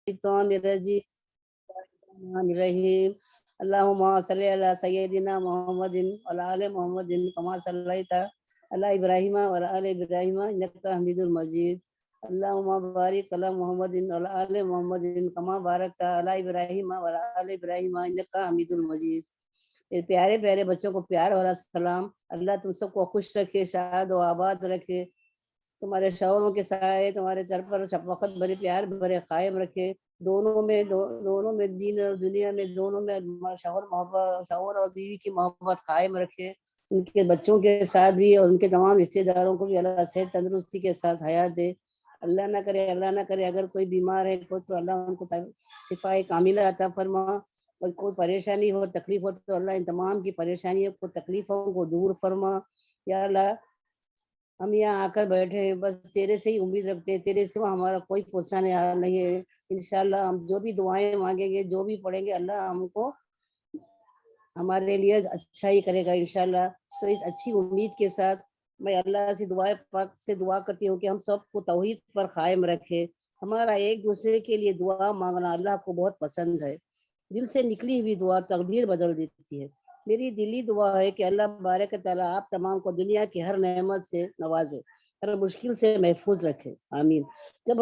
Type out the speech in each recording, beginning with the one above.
الشيطان الرجيم الرحمن الرحيم اللهم صل على سيدنا محمد وعلى آل محمد كما صليت على إبراهيم وعلى آل إبراهيم إنك حميد مجيد اللهم بارك على محمد وعلى آل محمد كما باركت على إبراهيم وعلى آل إبراهيم إنك حميد مجيد۔ میرے پیارے پیارے بچوں کو پیار والا سلام۔ اللہ تم سب کو خوش رکھے، شاد و آباد رکھے، تمہارے شوہروں کے سائے تمہارے در پر سب وقت بڑے پیار بڑے قائم رکھے، دونوں میں دین اور دنیا میں دونوں میں شوہر اور بیوی کی محبت قائم رکھے، ان کے بچوں کے ساتھ بھی اور ان کے تمام رشتے داروں کو بھی اللہ صحت تندرستی کے ساتھ حیات دے۔ اللہ نہ کرے اگر کوئی بیمار ہے تو اللہ ان کو شفا کاملہ عطا فرما، اور کوئی پریشانی ہو تکلیف ہو تو اللہ ان تمام کی پریشانیوں کو تکلیفوں کو دور فرما۔ یا اللہ ہم یہاں آ کر بیٹھے ہیں، بس تیرے سے ہی امید رکھتے ہیں، تیرے سوا ہمارا کوئی پوچھنے والا نہیں ہے۔ انشاءاللہ ہم جو بھی دعائیں مانگیں گے، جو بھی پڑھیں گے، اللہ ہم کو ہمارے لیے اچھا ہی کرے گا انشاءاللہ۔ تو اس اچھی امید کے ساتھ میں اللہ سے دعا کرتی ہوں کہ ہم سب کو توحید پر قائم رکھے۔ ہمارا ایک دوسرے کے لیے دعا مانگنا اللہ کو بہت پسند ہے۔ دل سے نکلی ہوئی دعا تقدیر بدل دیتی ہے۔ میری دلی دعا ہے کہ اللہ بارک تعالیٰ آپ تمام کو دنیا کی ہر نعمت سے نوازے، ہر مشکل سے محفوظ رکھے، آمین۔ جب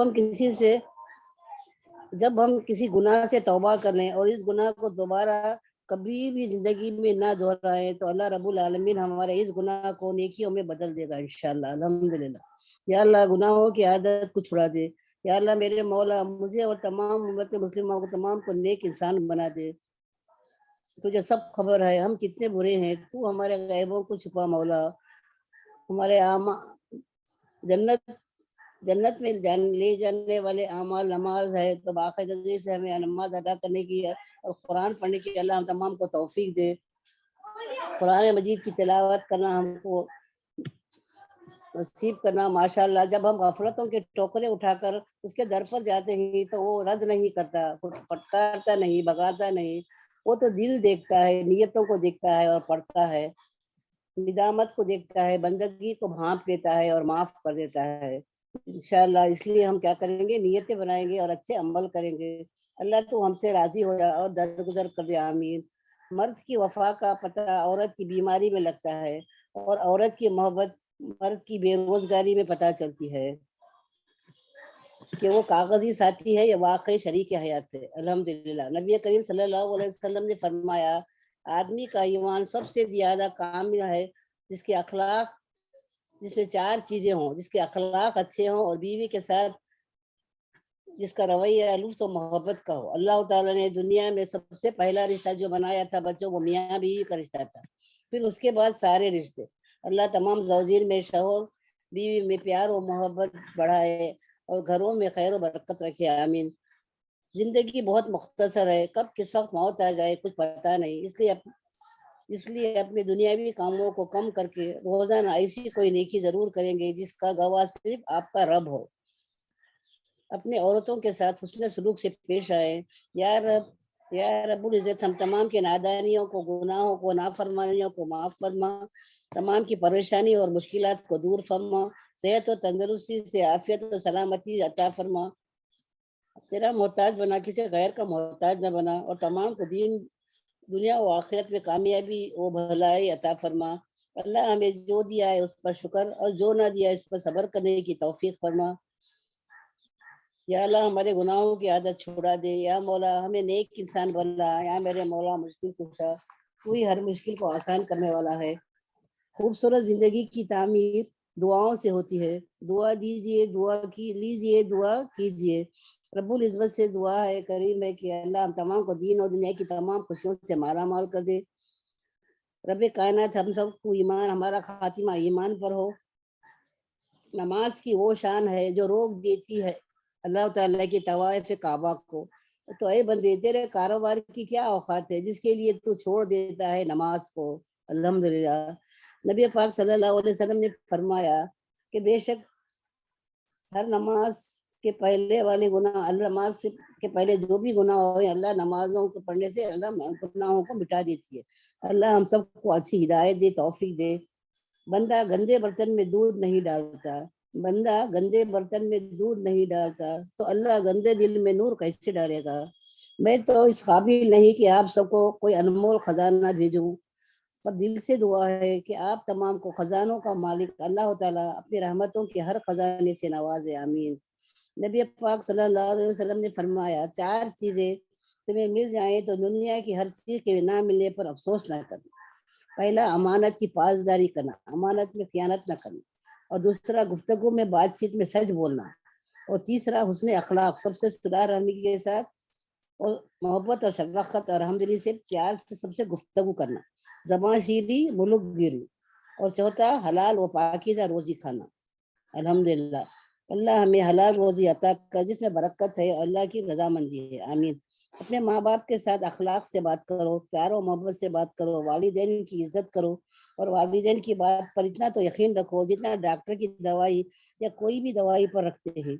ہم کسی گناہ سے توبہ کر لیں اور اس گناہ کو دوبارہ کبھی بھی زندگی میں نہ دہرائیں تو اللہ رب العالمین ہمارے اس گناہ کو نیکیوں میں بدل دے گا انشاءاللہ، الحمدللہ۔ یا اللہ گناہوں کی عادت کو چھڑا دے، یا اللہ میرے مولا مجھے اور تمام امت مسلمہ کو تمام کو نیک انسان بنا دے۔ تجھے سب خبر ہے ہم کتنے برے ہیں، تو ہمارے غیبوں کو چھپا مولا۔ ہمارے جنت میں لے جانے والے اعمال نماز ہے، تو باقاعدگی سے ہمیں نماز ادا کرنے کی اور قرآن پڑھنے کی اللہ ہم تمام کو توفیق دے۔ قرآن مجید کی تلاوت کرنا ہم کو نصیب کرنا ماشاءاللہ۔ جب ہم غفلتوں کے ٹوکرے اٹھا کر اس کے در پر جاتے ہیں تو وہ رد نہیں کرتا، پھٹکارتا نہیں، بگاتا نہیں، وہ تو دل دیکھتا ہے، نیتوں کو دیکھتا ہے اور پڑھتا ہے، ندامت کو دیکھتا ہے، بندگی کو بھانپ لیتا ہے اور معاف کر دیتا ہے انشاءاللہ۔ اس لیے ہم کیا کریں گے، نیتیں بنائیں گے اور اچھے عمل کریں گے۔ اللہ تو ہم سے راضی ہو جا اور درگزر کر دے، آمین۔ مرد کی وفا کا پتہ عورت کی بیماری میں لگتا ہے، اور عورت کی محبت مرد کی بے روزگاری میں پتہ چلتی ہے کہ وہ کاغذی ساتھی ہے یا واقعی شریک حیات ہے، الحمدللہ۔ نبی کریم صلی اللہ علیہ وسلم نے فرمایا آدمی کا ایمان سب سے زیادہ کامل ہے جس میں 4 چیزیں ہوں، جس کے اخلاق اچھے ہوں اور بیوی کے ساتھ جس کا رویہ لطف و محبت کا ہو۔ اللہ تعالیٰ نے دنیا میں سب سے پہلا رشتہ جو بنایا تھا بچوں وہ میاں بیوی کا رشتہ تھا، پھر اس کے بعد سارے رشتے۔ اللہ تمام زوجین میں شوہر بیوی میں پیار و محبت بڑھائے اور گھروں میں خیر و برکت رکھے، آمین۔ زندگی بہت مختصر ہے، کب کس وقت موت آ جائے کچھ پتہ نہیں، اس لیے اپنے دنیاوی کاموں کو کم کر کے روزانہ ایسی کوئی نیکی ضرور کریں گے جس کا گواہ صرف آپ کا رب ہو۔ اپنے عورتوں کے ساتھ حسن سلوک سے پیش آئے۔ یا رب العزت ہم تمام کے نادانیوں کو، گناہوں کو، نافرمانیوں کو معاف فرما، تمام کی پریشانی اور مشکلات کو دور فرما، صحت و تندرستی سے عافیت و سلامتی عطا فرما، تیرا محتاج بنا، کسی غیر کا محتاج نہ بنا، اور تمام کو دنیا و آخرت میں کامیابی و بھلائی عطا فرما۔ اللہ ہمیں جو دیا ہے اس پر شکر اور جو نہ دیا اس پر صبر کرنے کی توفیق فرما۔ یا اللہ ہمارے گناہوں کی عادت چھوڑا دے، یا مولا ہمیں نیک انسان بنا، یا میرے مولا مشکل کشا، تو ہی ہر مشکل کو آسان کرنے والا ہے۔ خوبصورت زندگی کی تعمیر دعاؤں سے ہوتی ہے، دعا دیجئے، لیجئے، دعا کیجئے۔ رب العزت سے دعا ہے، کریم ہے کہ اللہ ہم تمام کو دین اور دنیا کی تمام خوشیوں سے مالا مال کر دے۔ رب کائنات ہم سب کو ہمارا خاتمہ ایمان پر ہو۔ نماز کی وہ شان ہے جو روک دیتی ہے اللہ تعالیٰ کی طوائف کعبہ کو۔ تو اے بندے تیرے کاروبار کی کیا اوقات ہے جس کے لیے تو چھوڑ دیتا ہے نماز کو، الحمدللہ۔ نبی پاک صلی اللہ علیہ وسلم نے فرمایا کہ بے شک ہر نماز کے پہلے والے گناہ، نماز کے پہلے جو بھی گناہ ہوئے اللہ نمازوں کو پڑھنے سے اللہ گناہوں کو مٹا دیتی ہے۔ اللہ ہم سب کو اچھی ہدایت دے، توفیق دے۔ بندہ گندے برتن میں دودھ نہیں ڈالتا، بندہ گندے برتن میں دودھ نہیں ڈالتا تو اللہ گندے دل میں نور کیسے ڈالے گا؟ میں تو اس قابل نہیں کہ آپ سب کو کوئی انمول خزانہ بھیجوں، پر دل سے دعا ہے کہ آپ تمام کو خزانوں کا مالک اللہ تعالیٰ اپنی رحمتوں کے ہر خزانے سے نوازے، آمین۔ نبی پاک صلی اللہ علیہ وسلم نے فرمایا، چار چیزیں تمہیں مل جائیں تو دنیا کی ہر چیز کے نہ ملنے پر افسوس نہ کرنا۔ پہلا، امانت کی پاسداری کرنا، امانت میں خیانت نہ کرنا، اور دوسرا، گفتگو میں بات چیت میں سچ بولنا، اور تیسرا، حسن اخلاق، سب سے صلح رحمی کے ساتھ اور محبت اور شفقت اور ہمدردی سے پیار سے سب سے گفتگو کرنا، زبان شیری ملک گیری، اور چوتھا، حلال و پاکیزہ روزی کھانا۔ الحمدللہ، اللہ ہمیں حلال روزی عطا کر جس میں برکت ہے اور اللہ کی رضامندی ہے، آمین۔ اپنے ماں باپ کے ساتھ اخلاق سے بات کرو، پیار و محبت سے بات کرو، والدین کی عزت کرو، اور والدین کی بات پر اتنا تو یقین رکھو جتنا ڈاکٹر کی دوائی یا کوئی بھی دوائی پر رکھتے ہیں،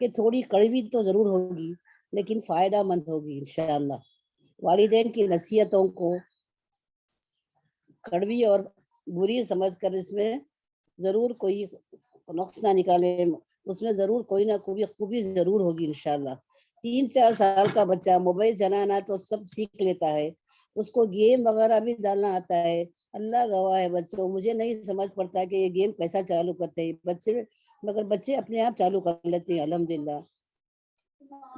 کہ تھوڑی کڑوی تو ضرور ہوگی لیکن فائدہ مند ہوگی انشاءاللہ۔ والدین کی نصیحتوں کو کڑوی اور بری سمجھ کر اس میں ضرور کوئی نقص نہ نکالے، اس میں ضرور کوئی نہ کوئی خوبی ضرور ہوگی انشاءاللہ۔ 3-4 سال کا بچہ موبائل چلانا تو سب سیکھ لیتا ہے، اس کو گیم وغیرہ بھی ڈالنا آتا ہے۔ اللہ گواہ ہے بچوں، مجھے نہیں سمجھ پڑتا کہ یہ گیم کیسا چالو کرتے ہیں بچے، مگر بچے اپنے آپ چالو کر لیتے ہیں، الحمدللہ۔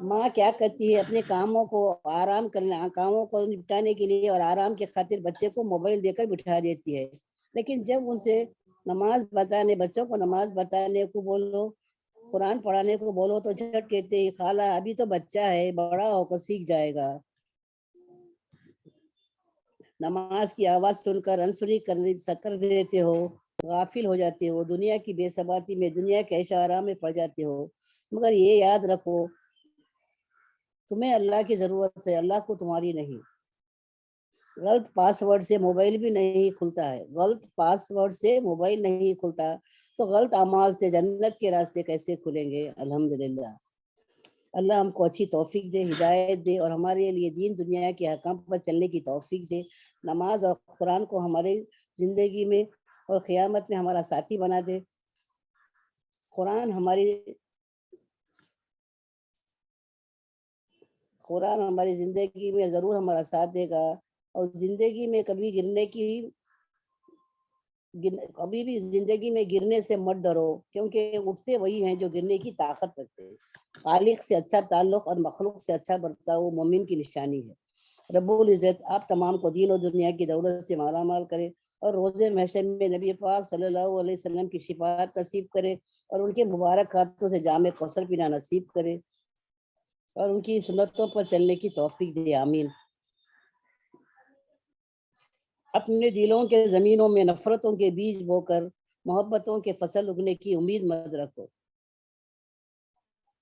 ماں کیا کرتی ہے، اپنے کاموں کو آرام کرنے، کاموں کو نپٹانے کے لیے اور آرام کی خاطر بچے کو موبائل دے کر بٹھا دیتی ہے، لیکن جب ان سے بچوں کو نماز بتانے کو بولو، قرآن پڑھانے کو بولو تو جھٹ کہتے ہیں، خالہ ابھی تو بچہ ہے، بڑا ہو کر سیکھ جائے گا۔ نماز کی آواز سن کر انسنی کر دیتے ہو، غافل ہو جاتے ہو، دنیا کی بے ثباتی میں، دنیا کے عیش و آرام میں پڑ جاتے ہو، مگر یہ یاد رکھو تمہیں اللہ کی ضرورت ہے، اللہ کو تمہاری نہیں۔ غلط پاس ورڈ سے موبائل بھی نہیں کھلتا ہے، غلط پاس ورڈ سے موبائل نہیں کھلتا تو غلط اعمال سے جنت کے راستے کیسے کھلیں گے؟ الحمدللہ، اللہ ہم کو اچھی توفیق دے، ہدایت دے، اور ہمارے لیے دین دنیا کے احکام پر چلنے کی توفیق دے۔ نماز اور قرآن کو ہماری زندگی میں اور قیامت میں ہمارا ساتھی بنا دے۔ قرآن ہماری زندگی میں ضرور ہمارا ساتھ دے گا، اور زندگی میں کبھی بھی زندگی میں گرنے سے مت ڈرو، کیونکہ اٹھتے وہی ہیں جو گرنے کی طاقت رکھتے ہیں۔ خالق سے اچھا تعلق اور مخلوق سے اچھا برتاؤ مومن کی نشانی ہے۔ رب العزت آپ تمام کو دین و دنیا کی دولت سے مالا مال کرے، اور روز محشر میں نبی پاک صلی اللہ علیہ وسلم کی شفاعت نصیب کرے، اور ان کے مبارک ہاتھوں سے جام کوثر پینا نصیب کرے، اور ان کی سنتوں پر چلنے کی توفیق دے، آمین۔ اپنے دلوں کے زمینوں میں نفرتوں کے بیج بو کر محبتوں کے فصل اگنے کی امید مت رکھو۔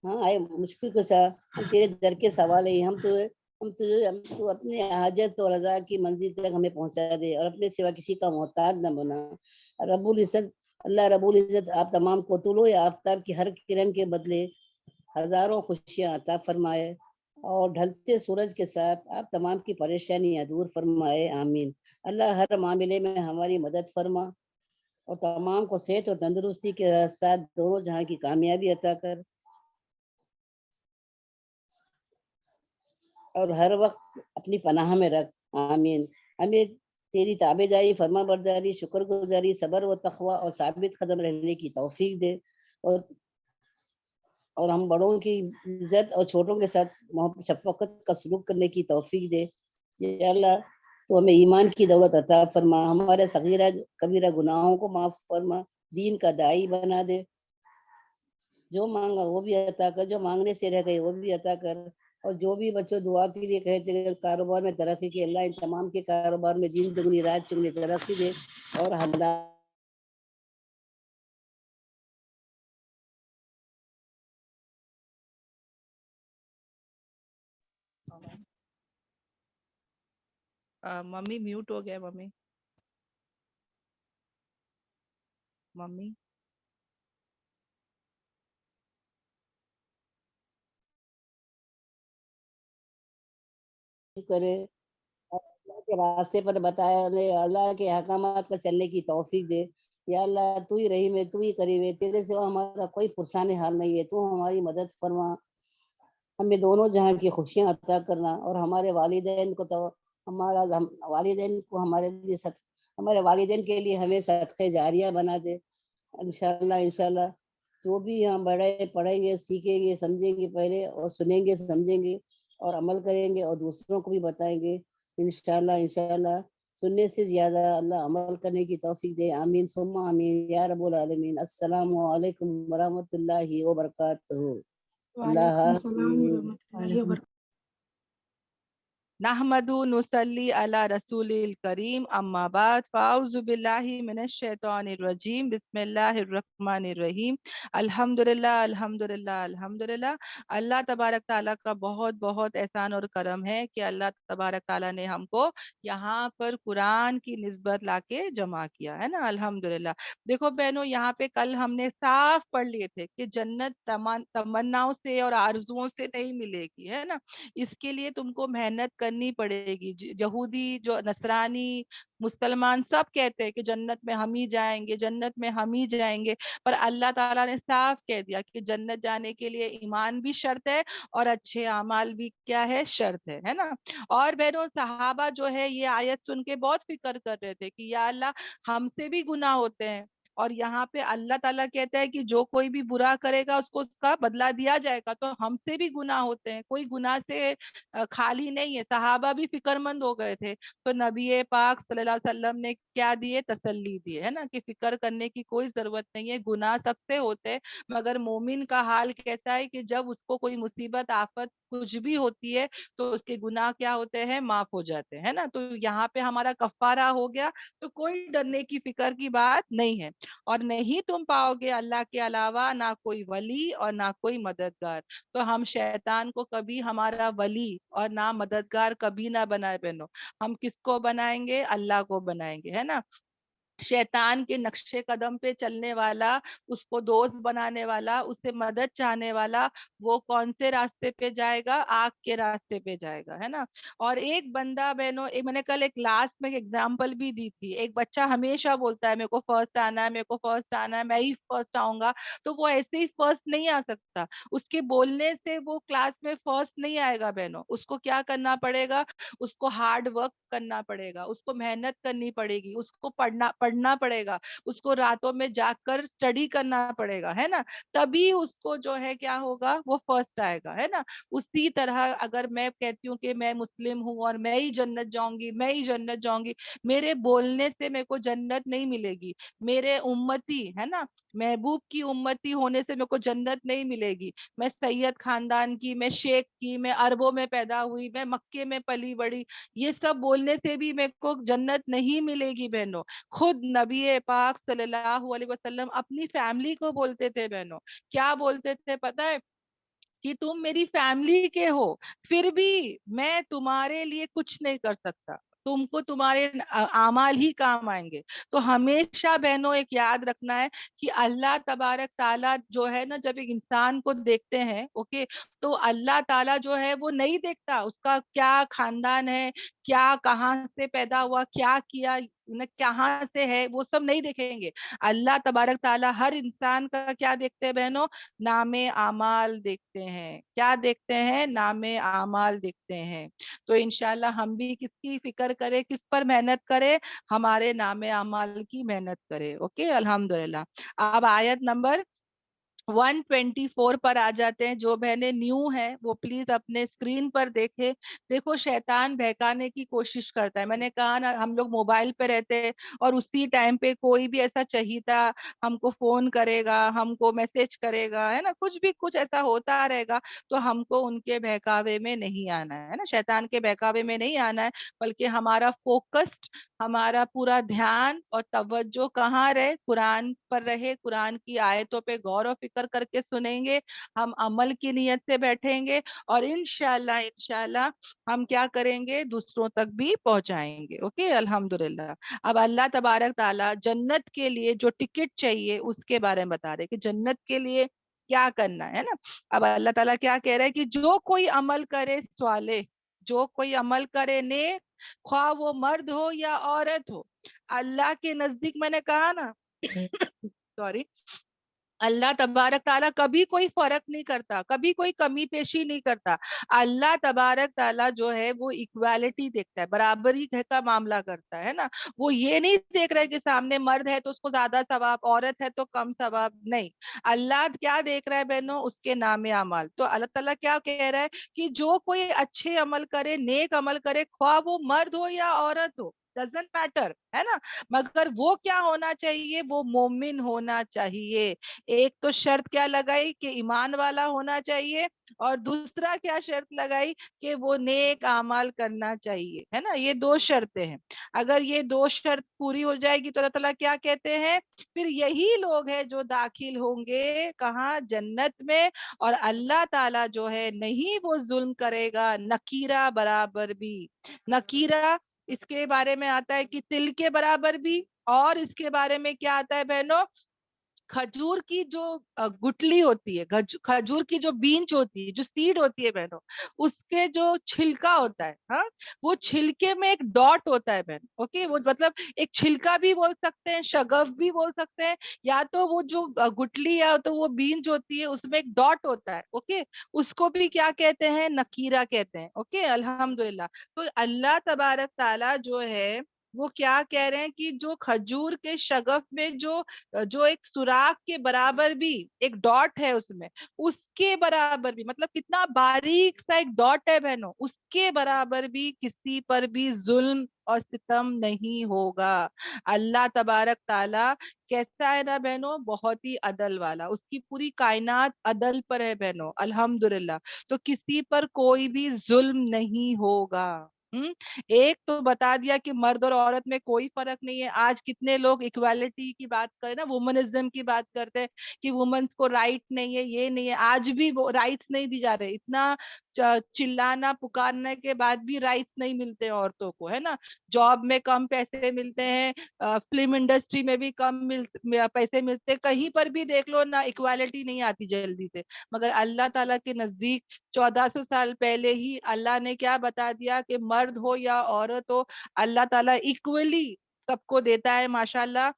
ہاں آئے مشکل کشا، ہم تیرے در کے سوال ہے، ہم تو اپنے حاجت اور رضا کی منزل تک ہمیں پہنچا دے، اور اپنے سوا کسی کا محتاج نہ بنا۔ اللہ رب العزت آپ تمام کو طلوع آفتاب کی ہر کرن کے بدلے ہزاروں خوشیاں عطا فرمائے، اور ڈھلتے سورج کے ساتھ آپ تمام کی پریشانیاں دور فرمائے، آمین۔ اللہ ہر معاملے میں ہماری مدد فرما، اور تمام کو صحت اور تندرستی کے ساتھ دونوں جہاں کی کامیابی عطا کر، اور ہر وقت اپنی پناہ میں رکھ، آمین۔ ہمیں تیری تابع داری، فرما برداری، شکر گزاری، صبر و تقوی اور ثابت قدم رہنے کی توفیق دے، اور ہم بڑوں کی عزت اور چھوٹوں کے ساتھ محبت شفقت کا سلوک کرنے کی توفیق دے، یا اللہ تو ہمیں ایمان کی دولت عطا فرما، ہمارے صغیرہ کبیرہ گناہوں کو معاف فرما، دین کا داعی بنا دے، جو مانگا وہ بھی عطا کر، جو مانگنے سے رہ گئے وہ بھی عطا کر، اور جو بھی بچوں دعا کے لیے کہتے ہیں کاروبار میں ترقی کی، اللہ ان تمام کے کاروبار میں دین دگنی رات چگنی ترقی دے، اور حلال ممی میوٹ ہو گیا، ممی ممی کرے، اور اللہ کے راستے پر بتایا، اللہ کے احکامات پر چلنے کی توفیق دے، या अल्लाह तू ही रहीम है, तू ही करीम है, तेरे सिवा हमारा कोई पुरसान हाल नहीं है, तू हमारी मदद फरमा, हमें दोनों जहां की खुशियां अता करना, और हमारे वालिदैन को तो वालिदैन को हमारे वालिदैन के लिए हमें सदक़े जारिया बना दे। इंशाल्लाह इंशाल्लाह जो भी हम बड़े पढ़ेंगे, सीखेंगे, समझेंगे पहले, और सुनेंगे, समझेंगे और अमल करेंगे और दूसरों को भी बताएंगे। इंशाल्लाह इंशाल्लाह सुनने से ज्यादा अल्लाह अमल करने की तौफीक दे। आमीन सुम्मा आमीन या रब्बुल आलमीन। अस्सलामु अलैकुम वरहमतुल्लाहि व बरकातहू। अल्लाह वालेकुम सलाम हाफ़िज़। रहमतुल्लाहि व नहमदु नुसल्ली अला रसूलिल करीम अम्मा बाद फ़ाउज़ु बिल्लाहि मिनश शैतानिर रजीम बिस्मिल्लाहिर रहमानिर रहीम अल्हम्दुलिल्लाह अल्हम्दुलिल्लाह अल्हम्दुलिल्लाह। अल्लाह तबारक ताला का बहुत बहुत एहसान और करम है कि अल्लाह तबारक ताला ने हमको यहाँ पर कुरान की निस्बत लाके जमा किया है ना, अल्हम्दुलिल्लाह। देखो बहनों, यहाँ पे कल हमने साफ पढ़ लिए थे कि जन्नत तमन्नाओं से और आरजुओं से नहीं मिलेगी, है ना। इसके लिए तुमको मेहनत करनी पड़ेगी। यहूदी जो नसरानी मुसलमान सब कहते हैं कि जन्नत में हम ही जाएंगे, जन्नत में हम ही जाएंगे, पर अल्लाह ताला ने साफ कह दिया कि जन्नत जाने के लिए ईमान भी शर्त है और अच्छे अमाल भी क्या है, शर्त है ना। और बहनों, सहाबा जो है ये आयत सुन के बहुत फिक्र कर रहे थे कि या अल्लाह हमसे भी गुनाह होते हैं, और यहाँ पे अल्लाह ताला कहता है कि जो कोई भी बुरा करेगा उसको उसका बदला दिया जाएगा। तो हमसे भी गुनाह होते हैं, कोई गुनाह से खाली नहीं है। सहाबा भी फिक्रमंद हो गए थे, तो नबी पाक सल्लल्लाहु अलैहि वसल्लम ने क्या दिए, तसल्ली दिए, है ना, कि फिक्र करने की कोई जरूरत नहीं है, गुनाह सबसे होते हैं। मगर मोमिन का हाल कैसा है कि जब उसको कोई मुसीबत आफत कुछ भी होती है तो उसके गुनाह क्या होते हैं, माफ हो जाते हैं ना। तो यहाँ पे हमारा कफारा हो गया, तो कोई डरने की फिक्र की बात नहीं है। और नहीं तुम पाओगे अल्लाह के अलावा ना कोई वली और ना कोई मददगार। तो हम शैतान को कभी हमारा वली और ना मददगार कभी ना बनाए बहनों। हम किसको बनाएंगे, अल्लाह को बनाएंगे, है ना। शैतान के नक्शे कदम पे चलने वाला, उसको दोस्त बनाने वाला, उससे मदद चाहने वाला, वो कौन से रास्ते पे जाएगा, आग के रास्ते पे जाएगा, है ना। और एक बंदा बहनों, एक मैंने कल एक क्लास में एग्जांपल भी दी थी। एक बच्चा हमेशा बोलता है मेरे को फर्स्ट आना है, मेरे को फर्स्ट आना है, मैं ही फर्स्ट आऊंगा। तो वो ऐसे ही फर्स्ट नहीं आ सकता, उसके बोलने से वो क्लास में फर्स्ट नहीं आएगा बहनों। उसको क्या करना पड़ेगा, उसको हार्ड वर्क करना पड़ेगा, उसको मेहनत करनी पड़ेगी, उसको पढ़ना पढ़ना पड़ेगा, उसको रातों में जाकर स्टडी करना पड़ेगा, है ना। तभी उसको जो है क्या होगा, वो फर्स्ट आएगा, है ना। उसी तरह अगर मैं कहती हूँ कि मैं मुस्लिम हूँ और मैं ही जन्नत जाऊंगी, मैं ही जन्नत जाऊंगी, मेरे बोलने से मेरे को जन्नत नहीं मिलेगी। मेरे उम्मती, है ना, महबूब की उम्मती होने से मेरे को जन्नत नहीं मिलेगी। मैं सैयद खानदान की, मैं शेख की, मैं अरबों में पैदा हुई, मैं मक्के में पली बड़ी, ये सब बोलने से भी मेरे को जन्नत नहीं मिलेगी बहनों। खुद नबी पाक सल्लल्लाहु अलैहि वसल्लम अपनी फैमिली को बोलते थे बहनों, क्या बोलते थे पता है, कि तुम मेरी फैमिली के हो, फिर भी मैं तुम्हारे लिए कुछ नहीं कर सकता, तुमको तुम्हारे आमाल ही काम आएंगे। तो हमेशा बहनों एक याद रखना है कि अल्लाह तबारक ताला जो है ना, जब एक इंसान को देखते हैं, ओके, तो अल्लाह ताला जो है वो नहीं देखता उसका क्या खानदान है, क्या कहाँ से पैदा हुआ, क्या किया न, कहाँ से है, वो सब नहीं देखेंगे। अल्लाह तबारक ताला हर इंसान का क्या देखते हैं बहनों, नामे आमाल देखते हैं। क्या देखते हैं, नामे आमाल देखते हैं। तो इंशाल्लाह हम भी किसकी फिक्र करें, किस पर मेहनत करें, हमारे नामे आमाल की मेहनत करें। ओके, अल्हम्दुलिल्लाह। अब आयत नंबर 124 पर आ जाते हैं। जो बहनें न्यू हैं वो प्लीज अपने स्क्रीन पर देखें। देखो, शैतान बहकाने की कोशिश करता है। मैंने कहा ना, हम लोग मोबाइल पे रहते हैं और उसी टाइम पे कोई भी ऐसा चहीता हमको फोन करेगा, हमको मैसेज करेगा, है ना, कुछ भी कुछ ऐसा होता रहेगा, तो हमको उनके बहकावे में नहीं आना है ना, शैतान के बहकावे में नहीं आना है। बल्कि हमारा फोकस्ड, हमारा पूरा ध्यान और तवज्जो कहाँ रहे, कुरान पर रहे। कुरान की आयतों पे गौर और फिक्र करके सुनेंगे, हम अमल की नीयत से बैठेंगे, और इंशाल्लाह इंशाल्लाह हम क्या करेंगे, दूसरों तक भी पहुंचाएंगे। ओके, अल्हम्दुलिल्लाह। अब अल्लाह तबारक ताला जन्नत के लिए जो टिकट चाहिए उसके बारे में बता रहे कि जन्नत के लिए क्या करना है ना। अब अल्लाह ताला क्या कह रहा है कि जो कोई अमल करे स्वाले, जो कोई अमल करे नेक, ख्वाह वो मर्द हो या औरत हो, अल्लाह के नजदीक, मैंने कहा ना, सॉरी, अल्लाह तबारक ताला कभी कोई फर्क नहीं करता, कभी कोई कमी पेशी नहीं करता। अल्लाह तबारक ताला जो है वो इक्वालिटी देखता है, बराबरी का मामला करता है ना। वो ये नहीं देख रहा है कि सामने मर्द है तो उसको ज्यादा सवाब, औरत है तो कम सवाब, नहीं। अल्लाह क्या देख रहा है बहनों? उसके नामे अमल। तो अल्लाह ताला क्या कह रहा है कि जो कोई अच्छे अमल करे, नेक अमल करे, ख्वाह वो मर्द हो या औरत हो, डजेंट मैटर, है ना। मगर वो क्या होना चाहिए? वो मोमिन होना चाहिए। एक तो शर्त क्या लगाई कि ईमान वाला होना चाहिए, और दूसरा क्या शर्त लगाई कि वो नेक आमाल करना चाहिए, है ना। ये दो शर्तें हैं। अगर ये दो शर्त पूरी हो जाएगी तो अल्लाह ताला क्या कहते हैं? फिर यही लोग हैं जो दाखिल होंगे कहाँ? जन्नत में। और अल्लाह ताला जो है नहीं वो जुल्म करेगा, नकीरा बराबर भी। नकीरा इसके बारे में आता है कि तिल के बराबर भी। और इसके बारे में क्या आता है बहनों? खजूर की जो गुठली होती है, खजूर की जो बींच होती है, जो सीड होती है बहनों, उसके जो छिलका होता है, हाँ, वो छिलके में एक डॉट होता है बहन। ओके, वो मतलब एक छिलका भी बोल सकते हैं, शगफ भी बोल सकते हैं, या तो वो जो गुठली या तो वो बींच होती है उसमें एक डॉट होता है। ओके, उसको भी क्या कहते हैं? नकीरा कहते हैं। ओके, अल्हम्दुलिल्लाह। तो अल्लाह तबारक ताला जो है वो क्या कह रहे हैं कि जो खजूर के शगफ में जो जो एक सुराख के बराबर भी एक डॉट है उसमें, उसके बराबर भी, मतलब कितना बारीक सा एक डॉट है बहनों, उसके बराबर भी किसी पर भी जुल्म और सितम नहीं होगा। अल्लाह तबारक ताला कैसा है ना बहनों? बहुत ही अदल वाला, उसकी पूरी कायनात अदल पर है बहनों, अल्हम्दुलिल्लाह। तो किसी पर कोई भी जुल्म नहीं होगा। हम्म। एक तो बता दिया कि मर्द और औरत में कोई फर्क नहीं है। आज कितने लोग इक्वालिटी की बात करें ना, वुमनिज्म की बात करते हैं कि वुमेन्स को राइट नहीं है, ये नहीं है, आज भी वो राइट्स नहीं दी जा रहे। इतना चिल्लाना पुकारने के बाद भी राइट्स नहीं मिलते हैं औरतों को, है ना। जॉब में कम पैसे मिलते हैं, फिल्म इंडस्ट्री में भी कम पैसे मिलते हैं, कहीं पर भी देख लो ना, इक्वालिटी नहीं आती जल्दी से। मगर अल्लाह ताला के नजदीक 1400 साल पहले ही अल्लाह ने क्या बता दिया कि मर्द हो या औरत हो, अल्लाह ताला इक्वली सबको देता है माशाल्लाह,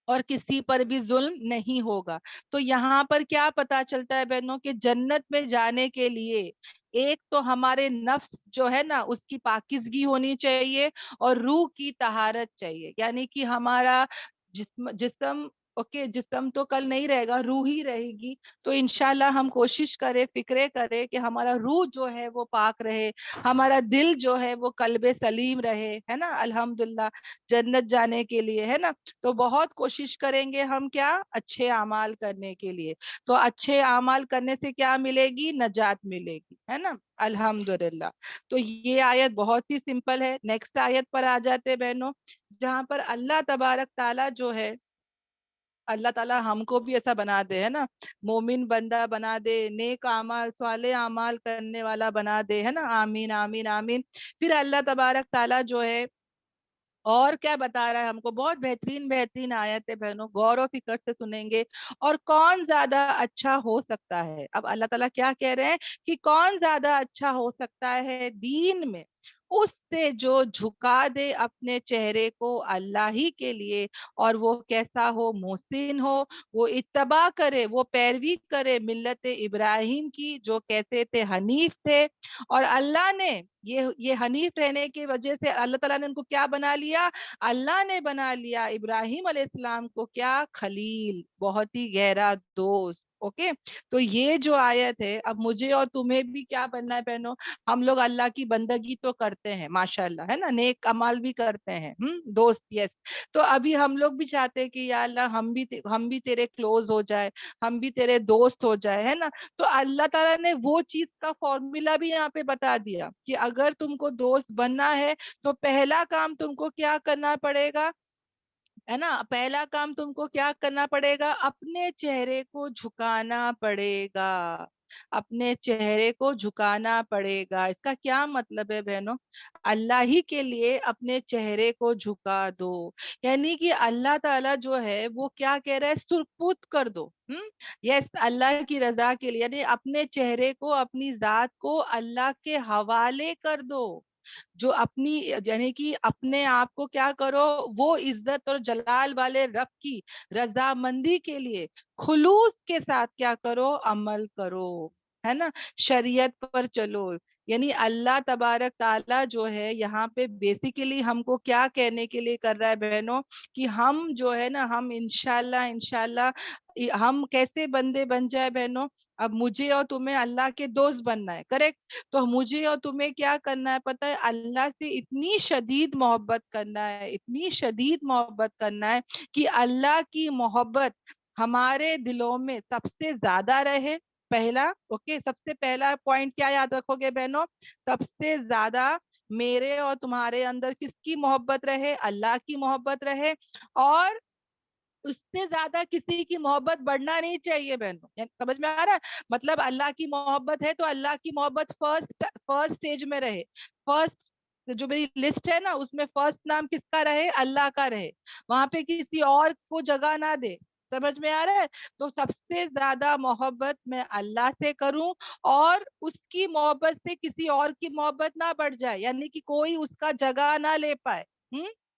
और किसी पर भी जुल्म नहीं होगा। तो यहाँ पर क्या पता चलता है बहनों कि जन्नत में जाने के लिए एक तो हमारे नफ्स जो है ना उसकी पाकिजगी होनी चाहिए, और रूह की तहारत चाहिए। यानी कि हमारा जिस्म जिस्म ओके, जिस्म तो कल नहीं रहेगा, रूह ही रहेगी। तो इंशाल्लाह हम कोशिश करें, फिक्रे करें कि हमारा रूह जो है वो पाक रहे, हमारा दिल जो है वो कल्बे सलीम रहे, है ना, अल्हम्दुलिल्लाह, जन्नत जाने के लिए, है ना। तो बहुत कोशिश करेंगे हम क्या? अच्छे अमाल करने के लिए। तो अच्छे अमाल करने से क्या मिलेगी? नजात मिलेगी, है ना, अल्हम्दुलिल्लाह। तो ये आयत बहुत ही सिंपल है। नेक्स्ट आयत पर आ जाते हैं बहनों, जहां पर अल्लाह तबारक ताला जो है, अल्लाह ताला हमको भी ऐसा बना दे, है ना, मोमिन बंदा बना दे, नेक अमाल साले अमाल करने वाला बना दे, है ना, आमीन आमीन आमीन। फिर अल्लाह तबारक ताला जो है और क्या बता रहा है हमको? बहुत बेहतरीन बेहतरीन आयत है बहनों, गौर और फिक्र से सुनेंगे। और कौन ज्यादा अच्छा हो सकता है? अब अल्लाह ताला क्या कह रहे हैं कि कौन ज्यादा अच्छा हो सकता है दीन में? उससे जो झुका दे अपने चेहरे को अल्लाह ही के लिए, और वो कैसा हो? मोहसिन हो, वो इत्तबा करे, वो पैरवी करे मिल्लत इब्राहिम की, जो कैसे थे? हनीफ थे। और अल्लाह ने ये हनीफ रहने की वजह से अल्लाह ताला ने उनको क्या बना लिया? अल्लाह ने बना लिया इब्राहिम अलैहिस्सलाम को क्या? खलील, बहुत ही गहरा दोस्त। ओके, तो ये जो आयत है, अब मुझे और तुम्हें भी क्या बनना है बहनों? हम लोग अल्लाह की बंदगी तो करते हैं माशाल्लाह, है ना, नेक अमाल भी करते हैं, दोस्त, यस। तो अभी हम लोग भी चाहते हैं कि या अल्लाह हम भी तेरे क्लोज हो जाए, हम भी तेरे दोस्त हो जाए, है ना। तो अल्लाह ताला ने वो चीज का फॉर्मूला भी यहाँ पे बता दिया कि अगर तुमको दोस्त बनना है तो पहला काम तुमको क्या करना पड़ेगा, है ना, पहला काम तुमको क्या करना पड़ेगा? अपने चेहरे को झुकाना पड़ेगा, अपने चेहरे को झुकाना पड़ेगा। इसका क्या मतलब है बहनों? अल्लाह ही के लिए अपने चेहरे को झुका दो। यानी कि अल्लाह ताला जो है वो क्या कह रहा है? सुरपुत कर दो। यस, अल्लाह की रजा के लिए, यानी अपने चेहरे को, अपनी जात को अल्लाह के हवाले कर दो। جو اپنی یعنی کہ اپنے آپ کو کیا کرو، وہ عزت اور جلال والے رب کی رضامندی کے لیے خلوص کے ساتھ کیا کرو، عمل کرو، ہے نا، شریعت پر چلو. یعنی اللہ تبارک تعالیٰ جو ہے یہاں پہ بیسیکلی ہم کو کیا کہنے کے لیے کر رہا ہے بہنوں، کہ ہم جو ہے نا، ہم انشاءاللہ ہم کیسے بندے بن جائے بہنوں. اب مجھے اور تمہیں اللہ کے دوست بننا ہے، کریکٹ. تو مجھے اور تمہیں کیا کرنا ہے پتہ ہے، اللہ سے اتنی شدید محبت کرنا ہے، اتنی شدید محبت کرنا ہے کہ اللہ کی محبت ہمارے دلوں میں سب سے زیادہ رہے. پہلا اوکے، سب سے پہلا پوائنٹ کیا یاد رکھو گے بہنوں، سب سے زیادہ میرے اور تمہارے اندر کس کی محبت رہے، اللہ کی محبت رہے. اور اس سے زیادہ کسی کی محبت بڑھنا نہیں چاہیے بہنوں. یعنی سمجھ میں آ رہا ہے، مطلب اللہ کی محبت ہے تو اللہ کی محبت فرسٹ سٹیج میں رہے. فرسٹ جو میری لسٹ ہے نا، اس میں فرسٹ نام کس کا رہے، اللہ کا رہے. وہاں پہ کسی اور کو جگہ نہ دے. سمجھ میں آ رہا ہے. تو سب سے زیادہ محبت میں اللہ سے کروں، اور اس کی محبت سے کسی اور کی محبت نہ بڑھ جائے، یعنی کہ کوئی اس کا جگہ نہ لے پائے.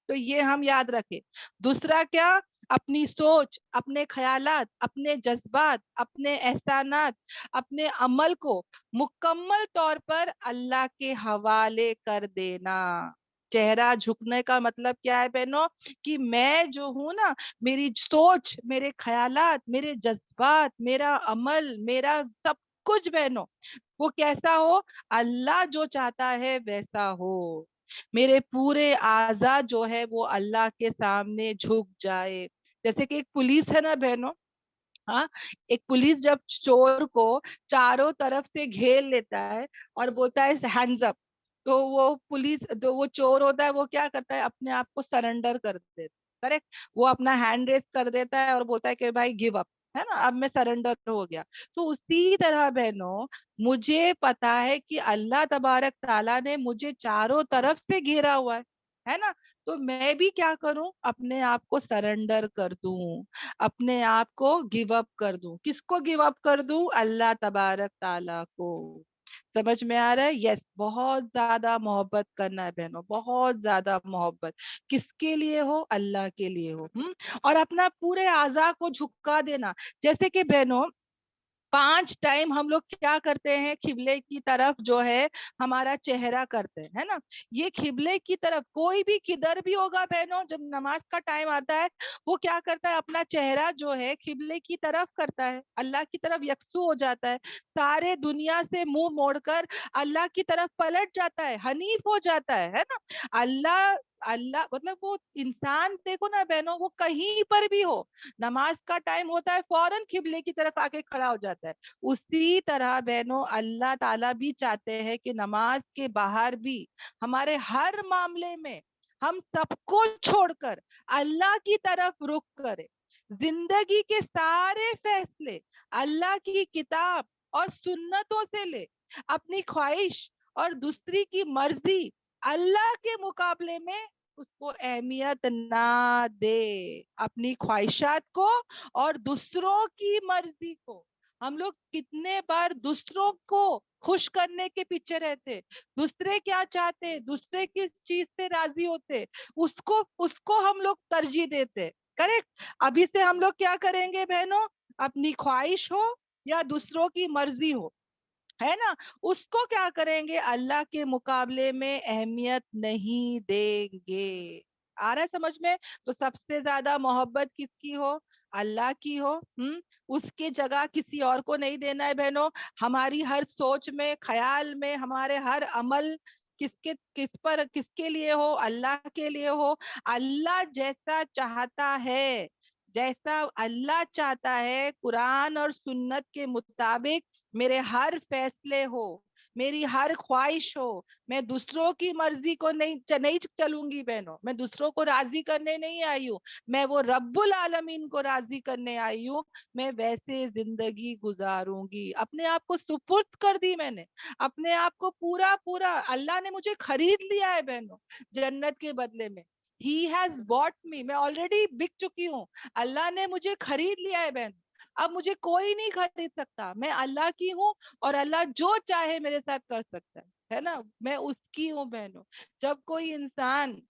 تو یہ ہم یاد رکھیں. دوسرا کیا، اپنی سوچ، اپنے خیالات، اپنے جذبات، اپنے احسانات، اپنے عمل کو مکمل طور پر اللہ کے حوالے کر دینا. چہرہ جھکنے کا مطلب کیا ہے بہنوں، کہ میں جو ہوں نا، میری سوچ، میرے خیالات، میرے جذبات، میرا عمل، میرا سب کچھ بہنوں، وہ کیسا ہو، اللہ جو چاہتا ہے ویسا ہو. میرے پورے اعضاء جو ہے وہ اللہ کے سامنے جھک جائے. جیسے کہ ایک پولیس ہے نا بہنوں، ہاں، ایک پولیس جب چور کو چاروں طرف سے گھیر لیتا ہے اور بولتا ہے ہینڈز اپ، تو وہ پولیس جو وہ چور ہوتا ہے وہ کیا کرتا ہے، اپنے آپ کو سرنڈر کر دیتا ہے. کریکٹ. وہ اپنا ہینڈ ریس کر دیتا ہے اور بولتا ہے کہ بھائی گیو اپ، ہے نا، اب میں سرنڈر ہو گیا. تو اسی طرح بہنوں، مجھے پتا ہے کہ اللہ تبارک تعالیٰ نے مجھے چاروں طرف سے گھیرا ہوا ہے نا. تو میں بھی کیا کروں، اپنے آپ کو سرنڈر کر دوں، اپنے آپ کو گیو اپ کر دوں. کس کو گیو اپ کر دوں، اللہ تبارک تعالیٰ کو. سمجھ میں آ رہا ہے. یس، بہت زیادہ محبت کرنا ہے بہنوں، بہت زیادہ محبت. کس کے لیے ہو، اللہ کے لیے ہو. اور اپنا پورے اعضاء کو جھکا دینا. جیسے کہ بہنوں 5 ٹائم ہم لوگ کیا کرتے ہیں، قبلے کی طرف جو ہے ہمارا چہرہ کرتے ہیں، ہے نا. یہ قبلے کی طرف کوئی بھی کدھر بھی ہوگا بہنوں، جب نماز کا ٹائم آتا ہے وہ کیا کرتا ہے، اپنا چہرہ جو ہے قبلے کی طرف کرتا ہے، اللہ کی طرف یکسو ہو جاتا ہے. سارے دنیا سے منہ موڑ کر اللہ کی طرف پلٹ جاتا ہے، حنیف ہو جاتا ہے نا. اللہ اللہ مطلب وہ انسان دیکھو نا بہنوں، وہ کہیں پر بھی ہو، نماز کا ٹائم ہوتا ہے فوراً قبلے کی طرف آ کے کھڑا ہو جاتا ہے. اسی طرح بہنوں اللہ تعالیٰ بھی چاہتے ہیں کہ نماز کے باہر بھی ہمارے ہر معاملے میں ہم سب کو چھوڑ کر اللہ کی طرف رخ کرے. زندگی کے سارے فیصلے اللہ کی کتاب اور سنتوں سے لے. اپنی خواہش اور دوسری کی مرضی اللہ کے مقابلے میں اس کو اہمیت نہ دے. اپنی خواہشات کو اور دوسروں کی مرضی کو، ہم لوگ کتنے بار دوسروں کو خوش کرنے کے پیچھے رہتے، دوسرے کیا چاہتے، دوسرے کس چیز سے راضی ہوتے، اس کو ہم لوگ ترجیح دیتے. کریکٹ. ابھی سے ہم لوگ کیا کریں گے بہنوں، اپنی خواہش ہو یا دوسروں کی مرضی ہو، ہے نا، اس کو کیا کریں گے، اللہ کے مقابلے میں اہمیت نہیں دیں گے. آ رہا ہے سمجھ میں. تو سب سے زیادہ محبت کس کی ہو، اللہ کی ہو. اس کی جگہ کسی اور کو نہیں دینا ہے بہنوں. ہماری ہر سوچ میں، خیال میں، ہمارے ہر عمل کس کے لیے ہو، اللہ کے لیے ہو. اللہ جیسا چاہتا ہے، جیسا اللہ چاہتا ہے، قرآن اور سنت کے مطابق میرے ہر فیصلے ہو، میری ہر خواہش ہو. میں دوسروں کی مرضی کو نہیں چلوں گی بہنوں. میں دوسروں کو راضی کرنے نہیں آئی ہوں، میں وہ رب العالمین کو راضی کرنے آئی ہوں. میں ویسے زندگی گزاروں گی. اپنے آپ کو سپرد کر دی میں نے، اپنے آپ کو پورا پورا. اللہ نے مجھے خرید لیا ہے بہنوں جنت کے بدلے میں. He has bought me. میں آلریڈی بک چکی ہوں. اللہ نے مجھے خرید لیا ہے بہن. اب مجھے کوئی نہیں خرید سکتا. میں اللہ کی ہوں اور اللہ جو چاہے میرے ساتھ کر سکتا ہے ना, मैं उसकी हूँ बहनों. जब कोई इंसान,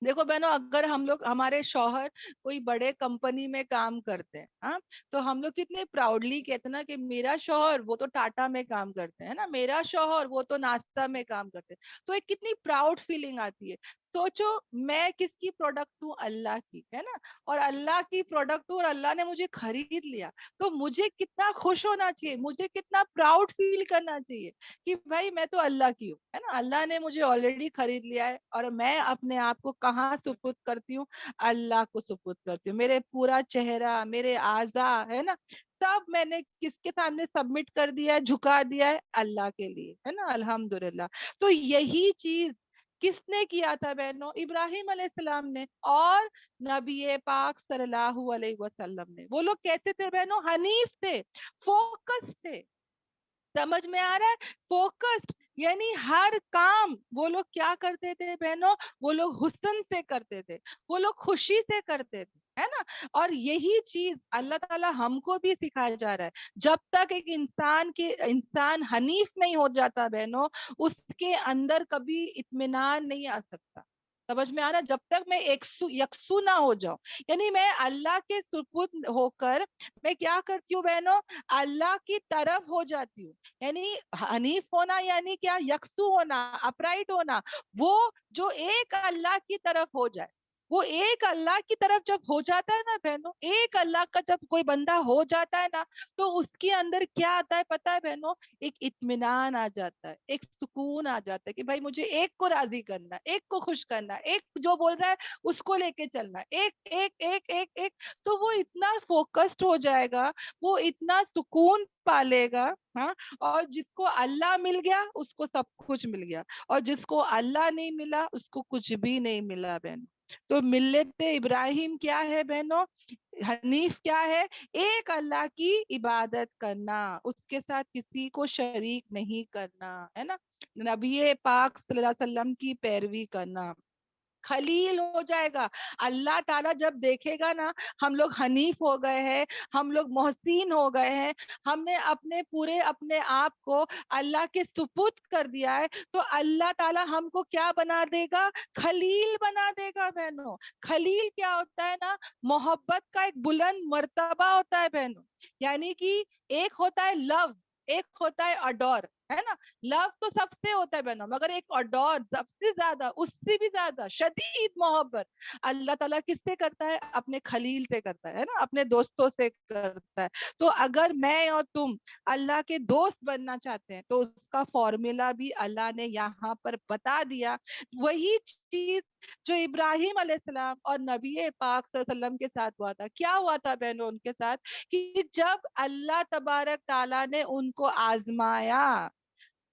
देखो बहनों, अगर हम लोग, हमारे शौहर कोई बड़े कंपनी में काम करते हैं, हाँ, तो हम लोग कितने प्राउडली कहते हैं ना कि मेरा शौहर वो तो टाटा में काम करते हैं ना, मेरा शौहर वो तो नाश्ता में काम करते हैं. तो एक कितनी प्राउड फीलिंग आती है. सोचो, मैं किसकी प्रोडक्ट हूँ? अल्लाह की, है ना. और अल्लाह की प्रोडक्ट हूँ और अल्लाह ने मुझे खरीद लिया. तो मुझे कितना खुश होना चाहिए, मुझे कितना प्राउड फील करना चाहिए कि भाई मैं तो अल्लाह की हूँ, है ना. अल्लाह ने मुझे ऑलरेडी खरीद लिया है और मैं अपने आप को कहाँ सुपुर्द करती हूँ? अल्लाह को सुपुर्द करती हूँ. मेरे पूरा चेहरा, मेरे आज़ा, है ना, सब मैंने किसके सामने सबमिट कर दिया है, झुका दिया है? अल्लाह के लिए, है ना. अल्हम्दुलिल्लाह. तो यही चीज किसने किया था बहनों? इब्राहिम अलैहिस्सलाम ने और नबी पाक सल्लल्लाहु अलैहि वसल्लम ने. वो लोग कैसे थे बहनों? हनीफ थे, फोकस थे. समझ में आ रहा है? फोकस्ड, यानी हर काम वो लोग क्या करते थे बहनों? वो लोग हुस्न से करते थे, वो लोग खुशी से करते थे, है ना. और यही चीज अल्लाह ताला हमको भी सिखाया जा रहा है. जब तक एक इंसान हनीफ नहीं हो जाता बहनों, उसके अंदर कभी इत्मीनान नहीं आ सकता. समझ में आ रहा है? जब तक मैं यकसू ना हो जाऊं, यानी मैं अल्लाह के सुपुर्द होकर मैं क्या करती हूँ बहनों? अल्लाह की तरफ हो जाती हूँ. यानी हनीफ होना यानी क्या? यकसू होना, अपराइट होना. वो जो एक अल्लाह की तरफ हो जाए, वो एक अल्लाह की तरफ जब हो जाता है ना बहनों, एक अल्लाह का जब कोई बंदा हो जाता है ना, तो उसके अंदर क्या आता है पता है बहनों? एक इत्मीनान आ जाता है, एक सुकून आ जाता है कि भाई मुझे एक को राजी करना है, एक को खुश करना है, एक जो बोल रहा है उसको लेके चलना है, एक एक एक एक एक. तो वो इतना फोकस्ड हो जाएगा, वो इतना सुकून पालेगा. हाँ. और जिसको अल्लाह मिल गया उसको सब कुछ मिल गया, और जिसको अल्लाह नहीं मिला उसको कुछ भी नहीं मिला बहन. तो मिल्लत इब्राहिम क्या है बहनों? हनीफ क्या है? एक अल्लाह की इबादत करना, उसके साथ किसी को शरीक नहीं करना, है ना. नबी पाक सल्लल्लाहु अलैहि वसल्लम की पैरवी करना. खलील हो जाएगा. अल्लाह ताला जब देखेगा ना हम लोग हनीफ हो गए हैं, हम लोग मोहसिन हो गए हैं, हमने अपने पूरे अपने आप को अल्लाह के सुपुर्द कर दिया है, तो अल्लाह ताला हमको क्या बना देगा? खलील बना देगा बहनों. खलील क्या होता है ना? मोहब्बत का एक बुलंद मर्तबा होता है बहनों. यानी कि एक होता है लव, एक होता है अडोर, है ना. लव तो सबसे होता है बहनों, मगर एक अडोर, सबसे ज्यादा, उससे भी ज्यादा शदीद मोहब्बत अल्लाह ताला किससे करता है? अपने खलील से करता है ना, अपने दोस्तों से करता है. तो अगर मैं और तुम अल्लाह के दोस्त बनना चाहते हैं, तो उसका फॉर्मूला भी अल्लाह ने यहाँ पर बता दिया. वही चीज जो इब्राहिम अलैहिस्सलाम और नबी पाक सल्लल्लाहु अलैहि वसल्लम के साथ हुआ था. क्या हुआ था बहनों उनके साथ? कि जब अल्लाह तबारक ताला ने उनको आजमाया,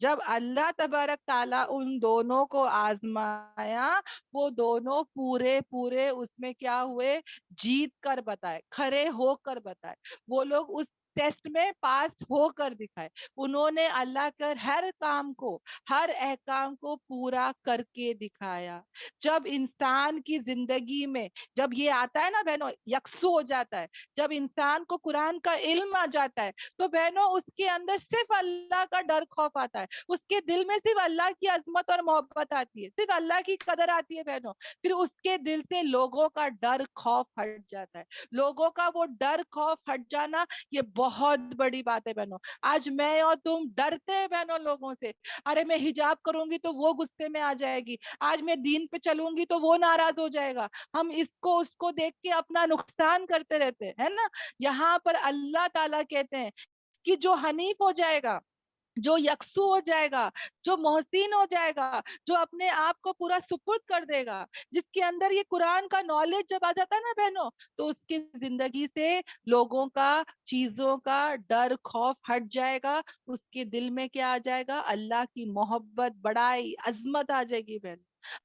जब अल्लाह तबारक ताला उन दोनों को आजमाया, वो दोनों पूरे पूरे उसमें क्या हुए? जीत कर बताए, खरे होकर बताए. वो लोग उस टेस्ट में पास होकर दिखाए. उन्होंने अल्लाह कर हर काम को, हर अहकाम को पूरा करके दिखाया. जब इंसान की जिंदगी में जब ये आता है ना बहनों, यकसू हो जाता है, जब इंसान को कुरान का इल्म आ जाता है, तो बहनों उसके अंदर सिर्फ अल्लाह का डर खौफ आता है. उसके दिल में सिर्फ अल्लाह की अजमत और मोहब्बत आती है, सिर्फ अल्लाह की कदर आती है बहनों. फिर उसके दिल से लोगों का डर खौफ हट जाता है. लोगों का वो डर खौफ हट जाना, ये बहुत बड़ी बात है बहनों. आज मैं और तुम डरते हैं बहनों लोगों से. अरे मैं हिजाब करूंगी तो वो गुस्से में आ जाएगी, आज मैं दीन पे चलूंगी तो वो नाराज हो जाएगा. हम इसको उसको देख के अपना नुकसान करते रहते हैं, है ना. यहाँ पर अल्लाह ताला कहते हैं कि जो हनीफ हो जाएगा, जो यकसू हो जाएगा, जो मोहसिन हो जाएगा, जो अपने आप को पूरा सुपुर्द कर देगा, जिसके अंदर ये कुरान का नॉलेज जब आ जाता है ना बहनों, तो उसकी जिंदगी से लोगों का, चीजों का डर खौफ हट जाएगा. उसके दिल में क्या आ जाएगा? अल्लाह की मोहब्बत, बड़ाई, अजमत आ जाएगी बहन.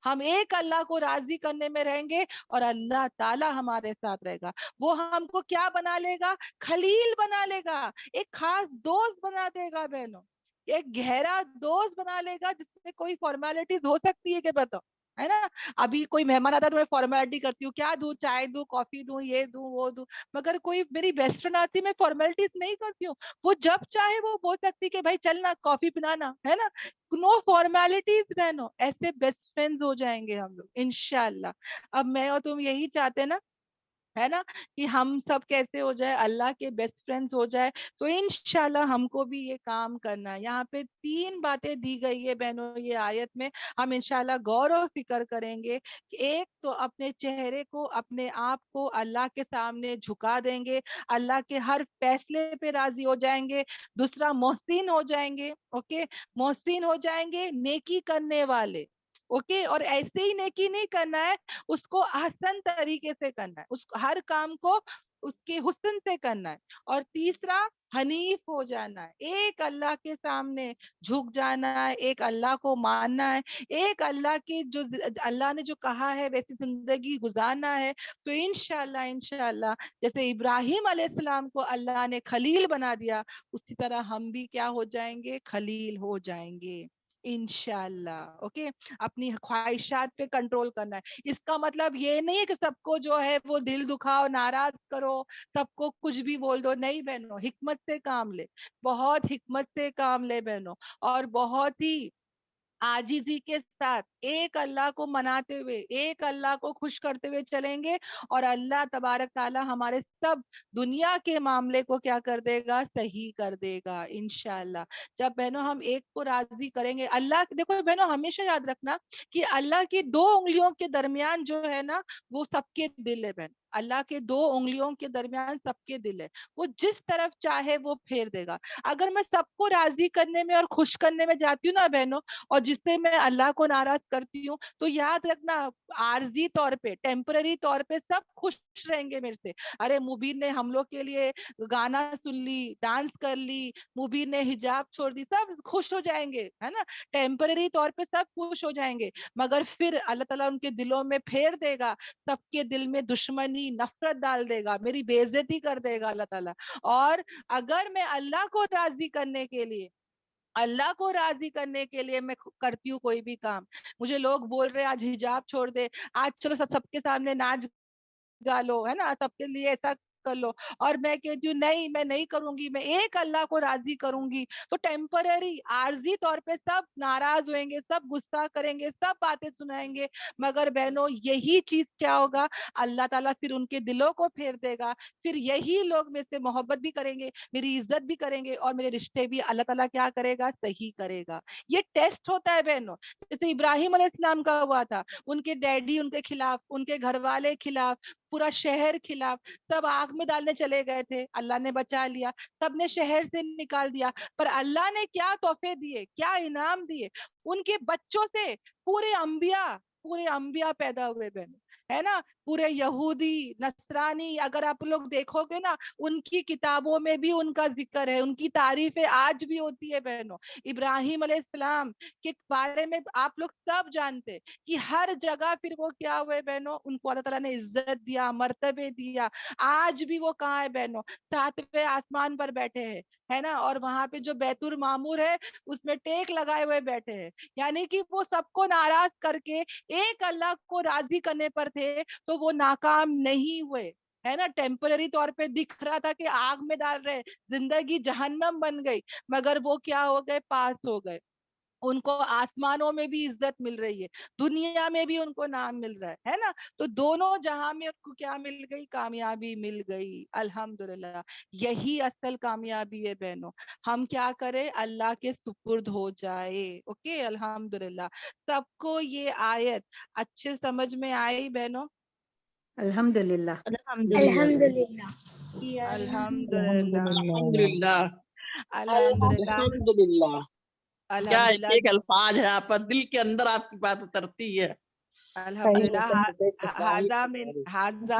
हम एक अल्लाह को राजी करने में रहेंगे और अल्लाह ताला हमारे साथ रहेगा. वो हमको क्या बना लेगा? खलील बना लेगा, एक खास दोस्त बना देगा बहनों. एक गहरा दोस्त बना लेगा जिसमें कोई फॉर्मेलिटीज हो सकती है कि बताओ? ہے نا. ابھی کوئی مہمان آتا ہے تو میں فارمیلٹی کرتی ہوں, کیا دوں, چائے دوں, کافی دوں, یہ دوں, وہ دوں. مگر کوئی میری بیسٹ فرینڈ آتی ہے, میں فارمیلٹیز نہیں کرتی ہوں, وہ جب چاہے وہ بول سکتی کہ بھائی چلنا کافی پلانا ہے نا, نو فارمیلٹیز بہنوں. ایسے بیسٹ فرینڈز ہو جائیں گے ہم لوگ انشاءاللہ. اب میں اور تم یہی چاہتے ہیں نا, ہے نا, کہ ہم سب کیسے ہو جائے, اللہ کے بیسٹ فرینڈز ہو جائے. تو انشاءاللہ ہم کو بھی یہ کام کرنا ہے. یہاں پہ 3 باتیں دی گئی ہے بہنوں یہ آیت میں, ہم انشاءاللہ غور و فکر کریں گے. کہ ایک تو اپنے چہرے کو, اپنے آپ کو اللہ کے سامنے جھکا دیں گے, اللہ کے ہر فیصلے پہ راضی ہو جائیں گے. دوسرا محسن ہو جائیں گے, اوکے, محسن ہو جائیں گے, نیکی کرنے والے, اوکے. اور ایسے ہی نیکی نہیں کرنا ہے, اس کو احسن طریقے سے کرنا ہے, اس ہر کام کو اس کے حسن سے کرنا ہے. اور تیسرا حنیف ہو جانا ہے, ایک اللہ کے سامنے جھک جانا ہے, ایک اللہ کو ماننا ہے, ایک اللہ کی جو اللہ نے جو کہا ہے ویسی زندگی گزارنا ہے. تو انشاءاللہ انشاءاللہ جیسے ابراہیم علیہ السلام کو اللہ نے خلیل بنا دیا, اسی طرح ہم بھی کیا ہو جائیں گے, خلیل ہو جائیں گے انشاءاللہ. اوکے, اپنی خواہشات پہ کنٹرول کرنا ہے. اس کا مطلب یہ نہیں ہے کہ سب کو جو ہے وہ دل دکھاؤ, ناراض کرو, سب کو کچھ بھی بول دو. نہیں بہنوں, حکمت سے کام لے, بہت حکمت سے کام لے بہنوں, اور بہت ہی عاجزی کے ساتھ ایک اللہ کو مناتے ہوئے, ایک اللہ کو خوش کرتے ہوئے چلیں گے. اور اللہ تبارک تعالی ہمارے سب دنیا کے معاملے کو کیا کر دے گا, صحیح کر دے گا انشاءاللہ. جب بہنوں ہم ایک کو راضی کریں گے, اللہ دیکھو بہنوں ہمیشہ یاد رکھنا کہ اللہ کی 2 انگلیوں کے درمیان جو ہے نا وہ سب کے دل ہے بہن. اللہ کے 2 انگلیوں کے درمیان سب کے دل ہے, وہ جس طرف چاہے وہ پھیر دے گا. اگر میں سب کو راضی کرنے میں اور خوش کرنے میں جاتی ہوں نا بہنوں, اور جس سے میں اللہ کو ناراض کرتی ہوں, تو یاد رکھنا عارضی طور پہ, ٹیمپرری طور پہ سب خوش رہیں گے میرے سے. ارے مبین نے ہم لوگ کے لیے گانا سن لی, ڈانس کر لی, مبین نے حجاب چھوڑ دی, سب خوش ہو جائیں گے, ہے نا, ٹیمپرری طور پہ سب خوش ہو جائیں گے. مگر پھر اللہ تعالیٰ ان کے دلوں میں پھیر دے گا, سب کے دل میں دشمنی نفرت ڈال دے گا, میری بے عزتی کر دے گا اللہ تعالیٰ. اور اگر میں اللہ کو راضی کرنے کے لیے, اللہ کو راضی کرنے کے لیے میں کرتی ہوں کوئی بھی کام, مجھے لوگ بول رہے آج حجاب چھوڑ دے, آج چلو سب کے سامنے ناچ گا لو, ہے نا, سب کے لیے ایسا کر لو, اور میں کہتی ہوں نہیں میں نہیں کروں گی, میں ایک اللہ کو راضی کروں گی, تو ٹیمپرری عارضی طور پہ سب ناراض ہوئیں گے, سب غصہ کریں گے, سب باتیں سنائیں گے. مگر بہنوں یہی چیز کیا ہوگا, اللہ تعالیٰ پھر ان کے دلوں کو پھیر دے گا, پھر یہی لوگ میں سے محبت بھی کریں گے, میری عزت بھی کریں گے, اور میرے رشتے بھی اللہ تعالیٰ کیا کرے گا, صحیح کرے گا. یہ ٹیسٹ ہوتا ہے بہنوں. جیسے ابراہیم علیہ السلام کا ہوا تھا, ان کے ڈیڈی ان کے خلاف, ان کے گھر والے خلاف, پورا شہر خلاف, سب آگ میں ڈالنے چلے گئے تھے, اللہ نے بچا لیا, سب نے شہر سے نکال دیا. پر اللہ نے کیا تحفے دیے, کیا انعام دیے, ان کے بچوں سے پورے انبیاء پیدا ہوئے بہنوں, ہے نا. پورے یہودی نصرانی, اگر آپ لوگ دیکھو گے نا, ان کی کتابوں میں بھی ان کا ذکر ہے, ان کی تعریفیں آج بھی ہوتی ہے بہنوں. ابراہیم علیہ السلام کے بارے میں آپ لوگ سب جانتے کہ ہر جگہ پھر وہ کیا ہوئے بہنوں, ان کو اللہ تعالیٰ نے عزت دیا, مرتبے دیا. آج بھی وہ کہاں ہے بہنوں, 7ویں آسمان پر بیٹھے ہیں, ہے نا, اور وہاں پہ جو بیت المعمور ہے اس میں ٹیک لگائے ہوئے بیٹھے ہیں. یعنی کہ وہ سب کو ناراض کر کے ایک اللہ کو راضی کرنے پر تھے, تو وہ ناکام نہیں ہوئے, ہے نا. ٹیمپرری طور پہ دکھ رہا تھا کہ آگ میں ڈال رہے, زندگی جہنم بن گئی, مگر وہ کیا ہو گئے, پاس ہو گئے. ان کو آسمانوں میں بھی عزت مل رہی ہے, دنیا میں بھی ان کو نام مل رہا ہے نا. تو دونوں جہاں میں ان کو کیا مل گئی, کامیابی مل گئی الحمدللہ. یہی اصل کامیابی ہے بہنوں. ہم کیا کریں, اللہ کے سپرد ہو جائے. اوکے, الحمدللہ. سب کو یہ آیت اچھے سمجھ میں آئی بہنوں؟ الحمدللہ. الحمدللہ. الحمدللہ الحمدللہ. الحمدللہ الحمدللہ. کیا ایک الحمدللہ ایک الفاظ ہے, آپ دل کے اندر آپ کی بات اترتی ہے. الحمدللہ. حاضہ من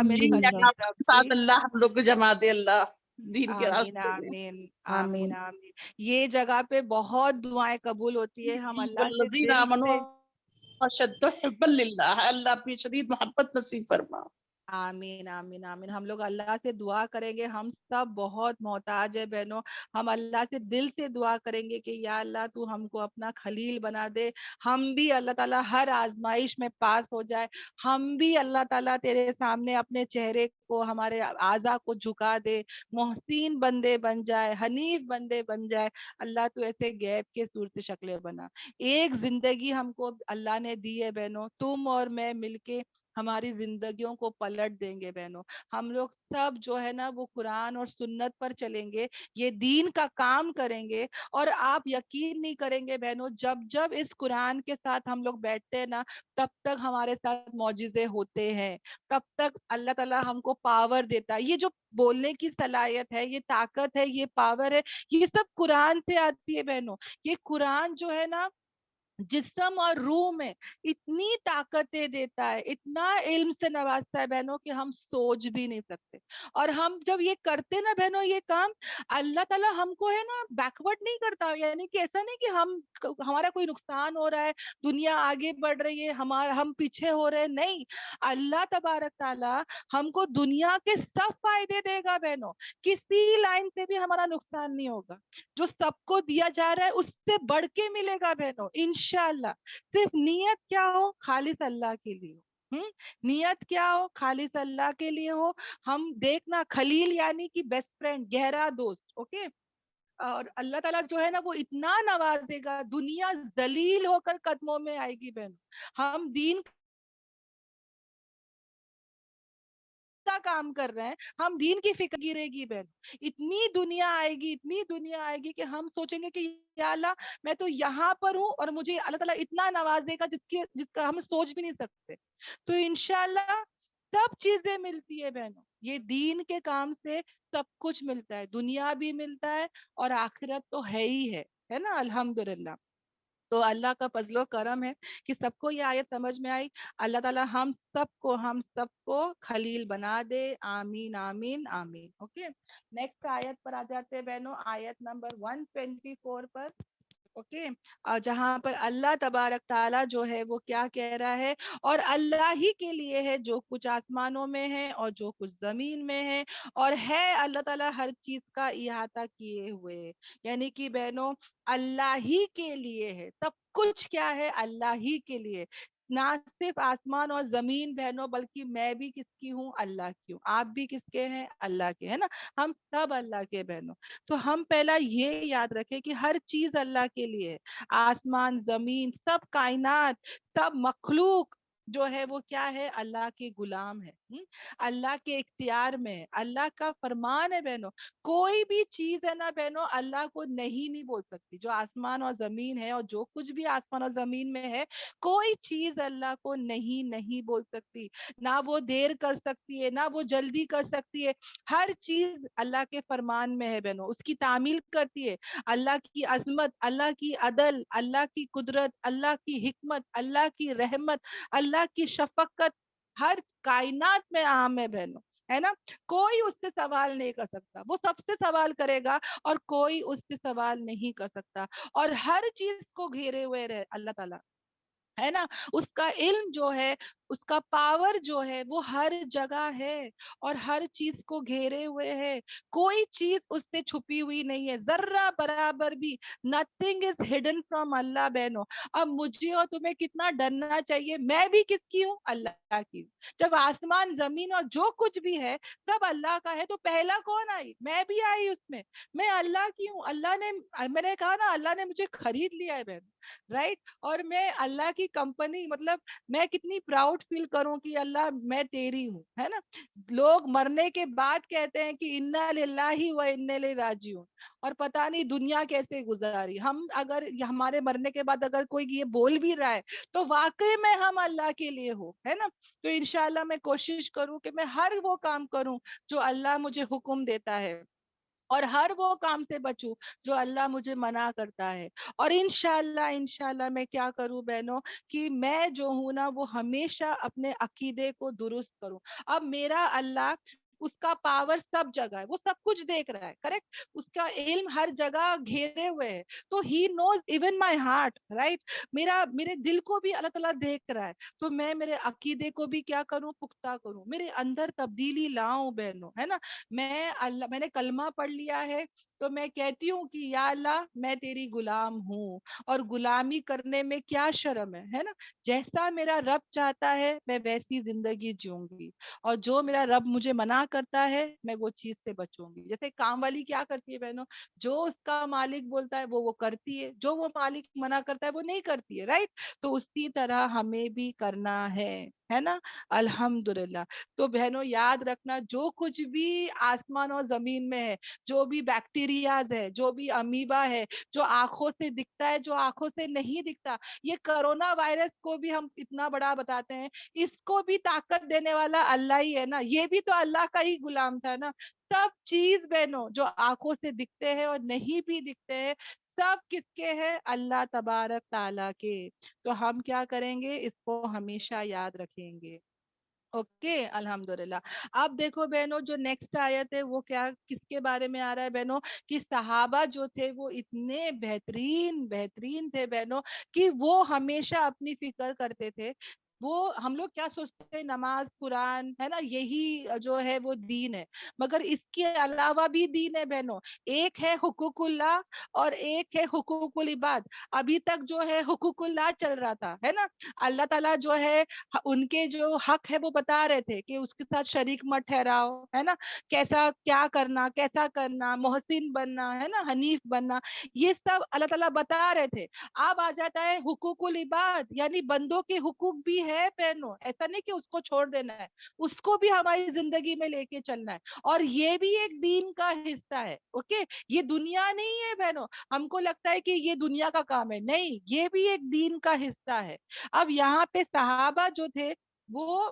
دین کے فضل اقامت کے ربی. ساتھ اللہ ہم لوگ کو جما دے, اللہ دین کے آمین راستے میں. آمین آمین آمین. یہ جگہ پہ بہت دعائیں قبول ہوتی ہے, ہم اللہ سے والذین دل آمنوا سے, اشد حبا للہ, اللہ اپنی شدید محبت نصیب فرما. आमीन आमीन आमीन। हम लोग अल्लाह से दुआ करेंगे, हम सब बहुत मोहताज है बहनों। हम अल्लाह से दिल से दुआ करेंगे कि या अल्लाह तू हमको अपना खलील बना दे, हम भी अल्लाह ताला हर आजमाइश में पास हो जाए, हम भी अल्लाह ताला तेरे सामने अपने चेहरे को, हमारे आजा को झुका दे, मोहसिन बंदे बन जाए, हनीफ बंदे बन जाए। अल्लाह तू ऐसे गैब के सूरत शक्लें बना। एक जिंदगी हमको अल्लाह ने दी है बहनों, तुम और मैं मिलके हमारी जिंदगियों को पलट देंगे बहनों। हम लोग सब जो है ना वो कुरान और सुन्नत पर चलेंगे, ये दीन का काम करेंगे। और आप यकीन नहीं करेंगे बहनों, जब जब इस कुरान के साथ हम लोग बैठते हैं ना, तब तक हमारे साथ मौजिजे होते हैं, तब तक अल्लाह ताला हमको पावर देता है। ये जो बोलने की सलाहियत है, ये ताकत है, ये पावर है, ये सब कुरान से आती है बहनों। ये कुरान जो है ना जिस्म और रूह में इतनी ताकतें देता है, इतना इल्म से नवाजता है बहनों कि हम सोच भी नहीं सकते। और हम जब ये करते ना बहनों ये काम, अल्लाह ताला हमको है ना बैकवर्ड नहीं करता। यानी कि ऐसा नहीं कि हमारा कोई नुकसान हो रहा है, दुनिया आगे बढ़ रही है, हमारा हम पीछे हो रहे हैं, नहीं। अल्लाह तबारक ताला हमको दुनिया के सब फायदे देगा बहनों, किसी लाइन से भी हमारा नुकसान नहीं होगा। जो सबको दिया जा रहा है उससे बढ़ के मिलेगा बहनों, इंशाल्लाह। सिर्फ नियत क्या हो, खालिस अल्लाह के लिए हो। नियत क्या हो, खालिस अल्लाह के लिए हो। हम देखना, खलील यानी कि बेस्ट फ्रेंड, गहरा दोस्त, ओके। और अल्लाह ताला जो है ना वो इतना नवाजेगा, दुनिया जलील होकर कदमों में आएगी बहन। हम दीन का काम कर रहे हैं, हम दीन की फिक्र गिरेगी बहन। इतनी दुनिया आएगी, इतनी दुनिया आएगी कि हम सोचेंगे कि या अल्लाह, मैं तो यहाँ पर हूँ और मुझे अल्लाह ताला इतना नवाजेगा जिसका हम सोच भी नहीं सकते। तो इंशाल्लाह सब चीजें मिलती है बहनों, ये दीन के काम से सब कुछ मिलता है, दुनिया भी मिलता है और आखिरत तो है ना, अल्हम्दुलिल्लाह। तो अल्लाह का फजलो करम है कि सबको ये आयत समझ में आई। अल्लाह ताला हम सबको खलील बना दे, आमीन आमीन आमीन। ओके, नेक्स्ट आयत पर आ जाते हैं बहनों, आयत नंबर 124 पर। ओके, और जहां पर अल्लाह तबारक ताला जो है वो क्या कह रहा है, और अल्लाह ही के लिए है जो कुछ आसमानों में है और जो कुछ जमीन में है, और है अल्लाह ताला हर चीज का इहाता किए हुए। यानी कि बहनों अल्लाह ही के लिए है सब कुछ, क्या है, अल्लाह ही के लिए। ना सिर्फ आसमान और जमीन बहनों, बल्कि मैं भी किसकी हूँ, अल्लाह की हूँ, आप भी किसके हैं, अल्लाह के, है ना। हम सब अल्लाह के बहनों। तो हम पहला ये याद रखें कि हर चीज अल्लाह के लिए है। आसमान, जमीन, सब कायनात, सब मखलूक जो है वो क्या है, अल्लाह के गुलाम है। अल्लाह के इख्तियार में है, अल्लाह का फरमान है बहनों। कोई भी चीज है ना बहनों, अल्लाह को नहीं बोल सकती। जो आसमान और जमीन है और जो कुछ भी आसमान और जमीन में है, कोई चीज अल्लाह को नहीं बोल सकती। ना वो देर कर सकती है, ना वो जल्दी कर सकती है। हर चीज अल्लाह के फरमान में है बहनों, उसकी तामील करती है। अल्लाह की अजमत, अल्लाह की अदल, अल्लाह की कुदरत, अल्लाह की हिकमत, अल्लाह की रहमत, अल्लाह की शफकत हर कायनात में आम है बहनों, है ना। कोई उससे सवाल नहीं कर सकता, वो सबसे सवाल करेगा और कोई उससे सवाल नहीं कर सकता। और हर चीज को घेरे हुए रहे अल्लाह ताला, है ना। उसका इल्म जो है, उसका पावर जो है वो हर जगह है और हर चीज को घेरे हुए है। कोई चीज उससे छुपी हुई नहीं है, जर्रा बराबर भी। नथिंग इज हिडन फ्रॉम अल्लाह बहनों। अब मुझे और तुम्हें कितना डरना चाहिए, मैं भी किसकी हूँ, अल्लाह की हूँ। जब आसमान जमीन और जो कुछ भी है सब अल्लाह का है, तो पहला कौन आई, मैं भी आई उसमें। मैं अल्लाह की हूँ, अल्लाह ने, मैंने कहा ना, अल्लाह ने मुझे खरीद लिया है बहन, राइट। और मैं अल्लाह की कंपनी, मतलब मैं कितनी प्राउड फील करूं कि अल्लाह मैं तेरी हूँ, है ना। लोग मरने के बाद कहते हैं कि इन्ना लिल्लाही व इन्ना इलैहि राजिऊन, और पता नहीं दुनिया कैसे गुजारी। हम अगर हमारे मरने के बाद अगर कोई ये बोल भी रहा है तो वाकई में हम अल्लाह के लिए हो, है ना। तो इंशाल्लाह मैं कोशिश करूं कि मैं हर वो काम करूं जो अल्लाह मुझे हुक्म देता है, और हर वो काम से बचूं जो अल्लाह मुझे मना करता है। और इंशाल्लाह इंशाल्लाह मैं क्या करूं बहनों, कि मैं जो हूं ना वो हमेशा अपने अकीदे को दुरुस्त करूं। अब मेरा अल्लाह اس کا پاور سب جگہ ہے, وہ سب کچھ دیکھ رہا ہے, کریکٹ, اس کا علم ہر جگہ گھیرے ہوئے ہے, تو ہی نوز ایون مائی ہارٹ, رائٹ, میرے دل کو بھی اللہ تعالیٰ دیکھ رہا ہے, تو میں میرے عقیدے کو بھی کیا کروں, پختہ کروں, میرے اندر تبدیلی لاؤں بہنوں, ہے نا. میں نے کلمہ پڑھ لیا ہے تو میں کہتی ہوں کہ یا اللہ میں تیری غلام ہوں, اور غلامی کرنے میں کیا شرم ہے نا. جیسا میرا رب چاہتا ہے میں ویسی زندگی جیوں گی, اور جو میرا رب مجھے منع کرتا ہے میں وہ چیز سے بچوں گی. جیسے کام والی کیا کرتی ہے بہنوں, جو اس کا مالک بولتا ہے وہ کرتی ہے, جو وہ مالک منع کرتا ہے وہ نہیں کرتی ہے, رائٹ. تو اسی طرح ہمیں بھی کرنا ہے نا, الحمدللہ. تو بہنوں یاد رکھنا, جو کچھ بھی آسمان اور زمین میں ہے, جو بھی بیکٹیریاز ہے, جو بھی امیبا ہے, جو آنکھوں سے دکھتا ہے, جو آنکھوں سے نہیں دکھتا, یہ کرونا وائرس کو بھی ہم اتنا بڑا بتاتے ہیں, اس کو بھی طاقت دینے والا اللہ ہی ہے نا, یہ بھی تو اللہ کا ہی غلام تھا نا. سب چیز بہنوں جو آنکھوں سے دکھتے ہیں اور نہیں بھی دکھتے ہیں, سب کس کے ہیں, اللہ تبارک تعالیٰ کے. تو ہم کیا کریں گے, اس کو ہمیشہ یاد رکھیں گے. اوکے, الحمدللہ. اب دیکھو بہنوں جو نیکسٹ آیت ہے وہ کیا, کس کے بارے میں آ رہا ہے بہنوں, کہ صحابہ جو تھے وہ اتنے بہترین تھے بہنوں, کہ وہ ہمیشہ اپنی فکر کرتے تھے. وہ ہم لوگ کیا سوچتے ہیں, نماز قرآن ہے نا یہی جو ہے وہ دین ہے, مگر اس کے علاوہ بھی دین ہے بہنوں. ایک ہے حقوق اللہ اور ایک ہے حقوق العباد. ابھی تک جو ہے حقوق اللہ چل رہا تھا, ہے نا. اللہ تعالیٰ جو ہے ان کے جو حق ہے وہ بتا رہے تھے کہ اس کے ساتھ شریک مت ٹھہراؤ, ہے نا, کیسا کیا کرنا, کیسا کرنا, محسن بننا, ہے نا, حنیف بننا, یہ سب اللہ تعالیٰ بتا رہے تھے. اب آ جاتا ہے حقوق العباد, یعنی بندوں کے حقوق بھی ہے بہنوں, ایسا نہیں کہ اس کو چھوڑ دینا ہے, اس کو بھی ہماری زندگی میں لے کے چلنا ہے, اور یہ بھی ایک دین کا حصہ ہے. اوکے, یہ دنیا نہیں ہے بہنوں, ہم کو لگتا ہے کہ یہ دنیا کا کام ہے, نہیں, یہ بھی ایک دین کا حصہ ہے. اب یہاں پہ صحابہ جو تھے وہ,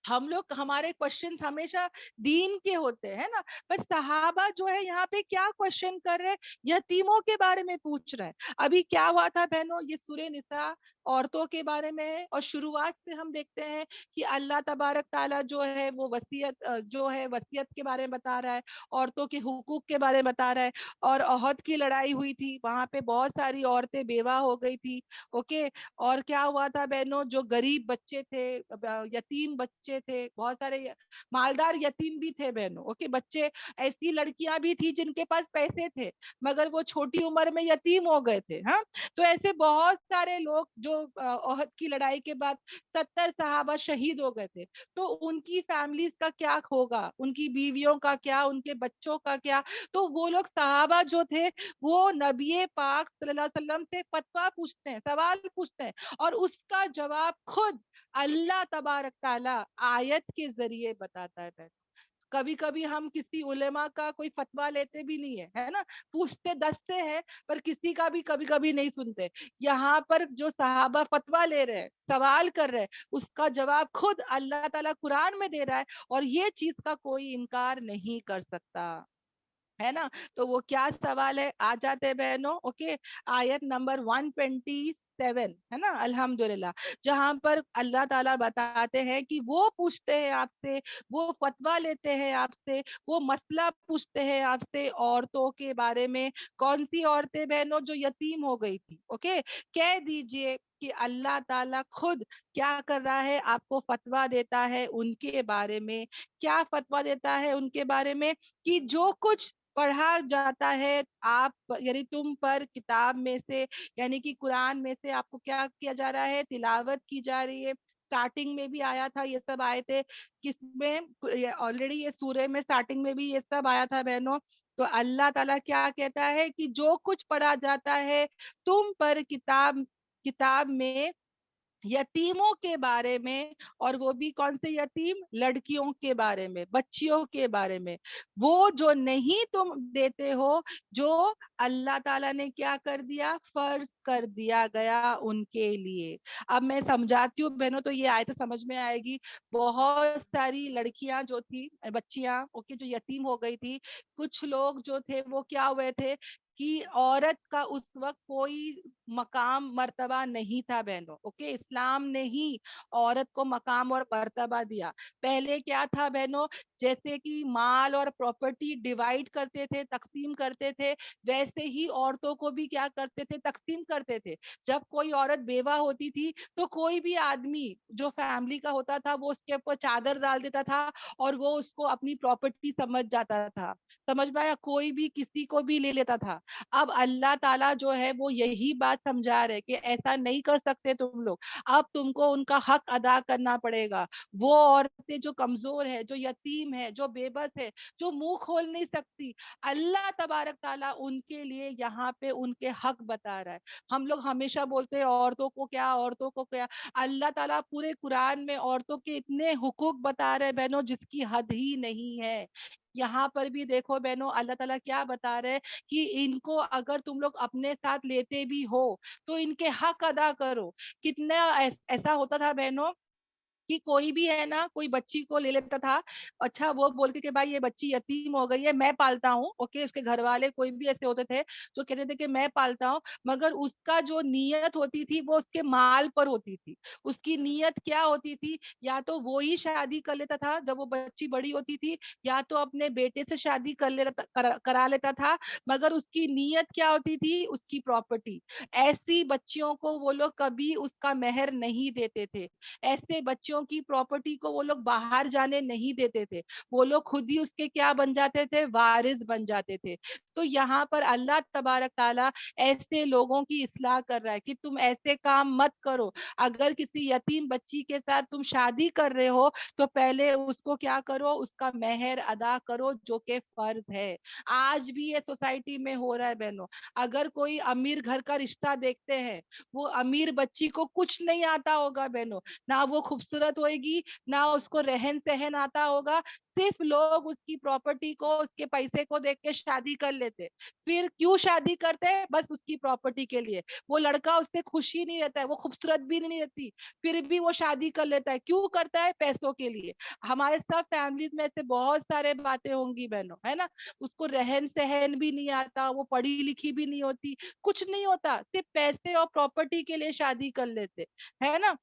ہم لوگ ہمارے کوشچن ہمیشہ دین کے ہوتے ہیں نا, پر صحابہ جو ہے یہاں پہ کیا کوشچن کر رہے, یتیموں کے بارے میں پوچھ رہے ہیں. ابھی کیا ہوا تھا بہنوں, یہ سورہ نساء عورتوں کے بارے میں ہے, اور شروعات سے ہم دیکھتے ہیں کہ اللہ تبارک تعالیٰ جو ہے وہ وصیت کے بارے میں بتا رہا ہے, عورتوں کے حقوق کے بارے میں بتا رہا ہے. اور احد کی لڑائی ہوئی تھی, وہاں پہ بہت ساری عورتیں بیوہ ہو گئی تھی. اوکے, اور کیا ہوا تھا بہنوں, جو غریب بچے تھے, یتیم بچے تھے, بہت سارے مالدار یتیم بھی تھے بہنوں. اوکے, بچے, ایسی لڑکیاں بھی تھی جن کے پاس پیسے تھے مگر وہ چھوٹی عمر میں یتیم ہو گئے تھے. ہاں, تو ایسے بہت سارے لوگ جو احد کی لڑائی کے بعد 70 صحابہ شہید ہو گئے تھے, تو ان کی فیملیز کا کیا ہوگا, ان کی بیویوں کا کیا, ان کے بچوں کا کیا. تو وہ لوگ صحابہ جو تھے وہ نبی پاک صلی اللہ علیہ وسلم سے فتویٰ پوچھتے ہیں, سوال پوچھتے ہیں, اور اس کا جواب خود اللہ تبارک تعالیٰ آیت کے ذریعے بتاتا ہے. کبھی کبھی ہم کسی علماء کا کوئی فتویٰ لیتے بھی نہیں ہے نا, پوچھتے دستے ہیں پر کسی کا بھی کبھی کبھی نہیں سنتے. یہاں پر جو صحابہ فتویٰ لے رہے ہیں, سوال کر رہے ہیں, اس کا جواب خود اللہ تعالیٰ قرآن میں دے رہا ہے, اور یہ چیز کا کوئی انکار نہیں کر سکتا, ہے نا. تو وہ کیا سوال ہے, آ جاتے بہنوں. اوکے, آیت نمبر 127 ہے نا, الحمدللہ, جہاں پر اللہ تعالیٰ بتاتے ہیں کہ وہ پوچھتے ہیں آپ سے, وہ فتویٰ لیتے ہیں آپ سے, وہ مسئلہ پوچھتے ہیں آپ سے عورتوں کے بارے میں. کون سی عورتیں بہنوں, جو یتیم ہو گئی تھی. اوکے, کہہ دیجئے کہ اللہ تعالیٰ خود کیا کر رہا ہے, آپ کو فتویٰ دیتا ہے ان کے بارے میں. کیا فتویٰ دیتا ہے ان کے بارے میں, کہ جو کچھ پڑھا جاتا ہے آپ, یعنی تم پر کتاب میں سے, یعنی کہ قرآن میں سے آپ کو کیا کیا جا رہا ہے, تلاوت کی جا رہی ہے. سٹارٹنگ میں بھی آیا تھا یہ سب آئے تھے, کس میں, آلریڈی یہ سورہ میں سٹارٹنگ میں بھی یہ سب آیا تھا بہنوں. تو اللہ تعالیٰ کیا کہتا ہے کہ جو کچھ پڑھا جاتا ہے تم پر کتاب میں یتیموں کے بارے میں, اور وہ بھی کون سے یتیم, لڑکیوں کے بارے میں, بچیوں کے بارے میں, وہ جو نہیں تم دیتے ہو, جو اللہ تعالیٰ نے کیا کر دیا, فرض کر دیا گیا ان کے لیے. اب میں سمجھاتی ہوں بہنوں تو یہ آیت سمجھ میں آئے گی. بہت ساری لڑکیاں جو تھی, بچیاں, اوکے, جو یتیم ہو گئی تھی, کچھ لوگ جو تھے وہ کیا ہوئے تھے کہ عورت کا اس وقت کوئی مقام مرتبہ نہیں تھا بہنوں. اوکے, اسلام نے ہی عورت کو مقام اور مرتبہ دیا. پہلے کیا تھا بہنوں, جیسے کہ مال اور پراپرٹی ڈیوائڈ کرتے تھے, تقسیم کرتے تھے, ویسے ہی عورتوں کو بھی کیا کرتے تھے, تقسیم کرتے تھے. جب کوئی عورت بیوہ ہوتی تھی تو کوئی بھی آدمی جو فیملی کا ہوتا تھا وہ اس کے اوپر چادر ڈال دیتا تھا اور وہ اس کو اپنی پراپرٹی سمجھ جاتا تھا. سمجھ پایا, کوئی بھی کسی کو بھی لے لیتا تھا. اب اللہ تعالیٰ جو ہے وہ یہی بات سمجھا رہے کہ ایسا نہیں کر سکتے تم لوگ, اب تم کو ان کا حق ادا کرنا پڑے گا. وہ عورتیں جو کمزور ہے, جو یتیم ہے, جو بے بس ہے, جو منہ کھول نہیں سکتی, اللہ تبارک تعالیٰ ان کے لیے یہاں پہ ان کے حق بتا رہا ہے. ہم لوگ ہمیشہ بولتے ہیں عورتوں کو کیا, عورتوں کو کیا. اللہ تعالیٰ پورے قرآن میں عورتوں کے اتنے حقوق بتا رہے بہنوں جس کی حد ہی نہیں ہے. یہاں پر بھی دیکھو بہنوں, اللہ تعالیٰ کیا بتا رہے کہ ان کو اگر تم لوگ اپنے ساتھ لیتے بھی ہو تو ان کے حق ادا کرو. کتنا ایسا ہوتا تھا بہنوں کہ کوئی بھی ہے نا, کوئی بچی کو لے لیتا تھا, اچھا وہ بول کے کہ بھائی یہ بچی یتیم ہو گئی ہے, میں پالتا ہوں. اوکے, اس کے گھر والے کوئی بھی ایسے ہوتے تھے جو کہتے تھے کہ میں پالتا ہوں, مگر اس کا جو نیت ہوتی تھی وہ اس کے مال پر ہوتی تھی. اس کی نیت کیا ہوتی تھی, یا تو وہی شادی کر لیتا تھا جب وہ بچی بڑی ہوتی تھی, یا تو اپنے بیٹے سے شادی کرا لیتا تھا, مگر اس کی نیت کیا ہوتی تھی, اس کی پراپرٹی. ایسی بچیوں کو وہ لوگ کبھی اس کا مہر نہیں دیتے تھے. ایسے بچوں کی پراپرٹی کو وہ لوگ باہر جانے نہیں دیتے تھے. وہ لوگ خود ہی اس کے کیا بن جاتے تھے, وارث بن جاتے تھے. تو یہاں پر اللہ تبارک تعالیٰ ایسے لوگوں کی اصلاح کر رہا ہے کہ تم ایسے کام مت کرو. اگر کسی یتیم بچی کے ساتھ تم شادی کر رہے ہو تو پہلے اس کو کیا کرو, اس کا مہر ادا کرو جو کہ فرض ہے. آج بھی یہ سوسائٹی میں ہو رہا ہے بہنوں. اگر کوئی امیر گھر کا رشتہ دیکھتے ہیں, وہ امیر بچی کو کچھ نہیں آتا ہوگا بہنوں, نہ وہ خوبصورت ہوئے گی, نہ اس کو رہن سہن آتا ہوگا, صرف لوگ اس کی پراپرٹی کو, اس کے پیسے کو دیکھ کے شادی کر لیتے. پھر کیوں شادی کرتے ہیں, بس اس کی پراپرٹی کے لیے. وہ لڑکا اس سے خوشی نہیں رہتا ہے, وہ خوبصورت بھی نہیں رہتی, پھر بھی وہ شادی کر لیتا ہے. کیوں کرتا ہے, پیسوں کے لیے. ہمارے سب فیملیز میں ایسے بہت سارے باتیں ہوں گی بہنوں, ہے نا. اس کو رہن سہن بھی نہیں آتا, وہ پڑھی لکھی بھی نہیں ہوتی, کچھ نہیں ہوتا, صرف پیسے اور پراپرٹی کے لیے شادی کر لیتے, ہے نا.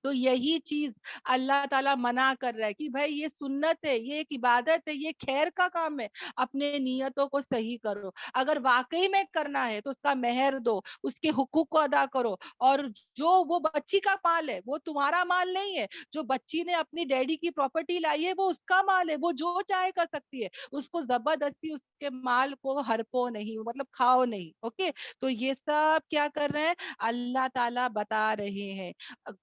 تو یہی چیز اللہ تعالیٰ منع کر رہا ہے کہ بھائی یہ سنت ہے, یہ ایک عبادت ہے, یہ خیر کا کام ہے, اپنے نیتوں کو صحیح کرو. اگر واقعی میں کرنا ہے تو اس کا مہر دو, اس کے حقوق کو ادا کرو. اور جو وہ بچی کا مال ہے وہ تمہارا مال نہیں ہے. جو بچی نے اپنی ڈیڈی کی پراپرٹی لائی ہے وہ اس کا مال ہے, وہ جو چاہے کر سکتی ہے. اس کو زبردستی اس کے مال کو ہڑپو نہیں, مطلب کھاؤ نہیں. اوکے, تو یہ سب کیا کر رہے ہیں, اللہ تعالیٰ بتا رہے ہیں.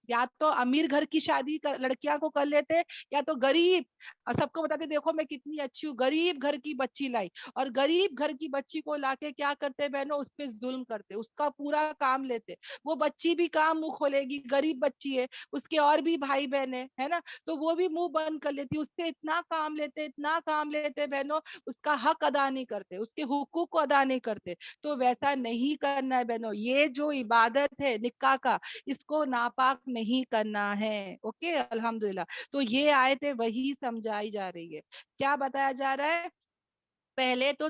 یا تو امیر گھر کی شادی لڑکیاں کو کر لیتے, یا تو غریب, سب کو بتاتے دیکھو میں کتنی اچھی ہوں, غریب گھر کی بچی لائی, اور غریب گھر کی بچی کو لا کے کیا کرتے بہنوں, اس پہ ظلم کرتے, اس کا پورا کام لیتے. وہ بچی بھی کام منہ کھولے گی, غریب بچی ہے, اس کے اور بھی بھائی بہن ہے نا, تو وہ بھی منہ بند کر لیتی. اس سے اتنا کام لیتے, اتنا کام لیتے بہنوں, اس کا حق ادا نہیں کرتے, اس کے حقوق کو ادا نہیں کرتے. تو ویسا نہیں کرنا ہے بہنوں. یہ جو عبادت ہے نکاح کا, اس کو ناپاک نہیں کرنا ہے. اوکے, الحمدللہ. تو یہ آیتیں وہی سمجھائی جا رہی ہے. کیا بتایا جا رہا ہے, پہلے تو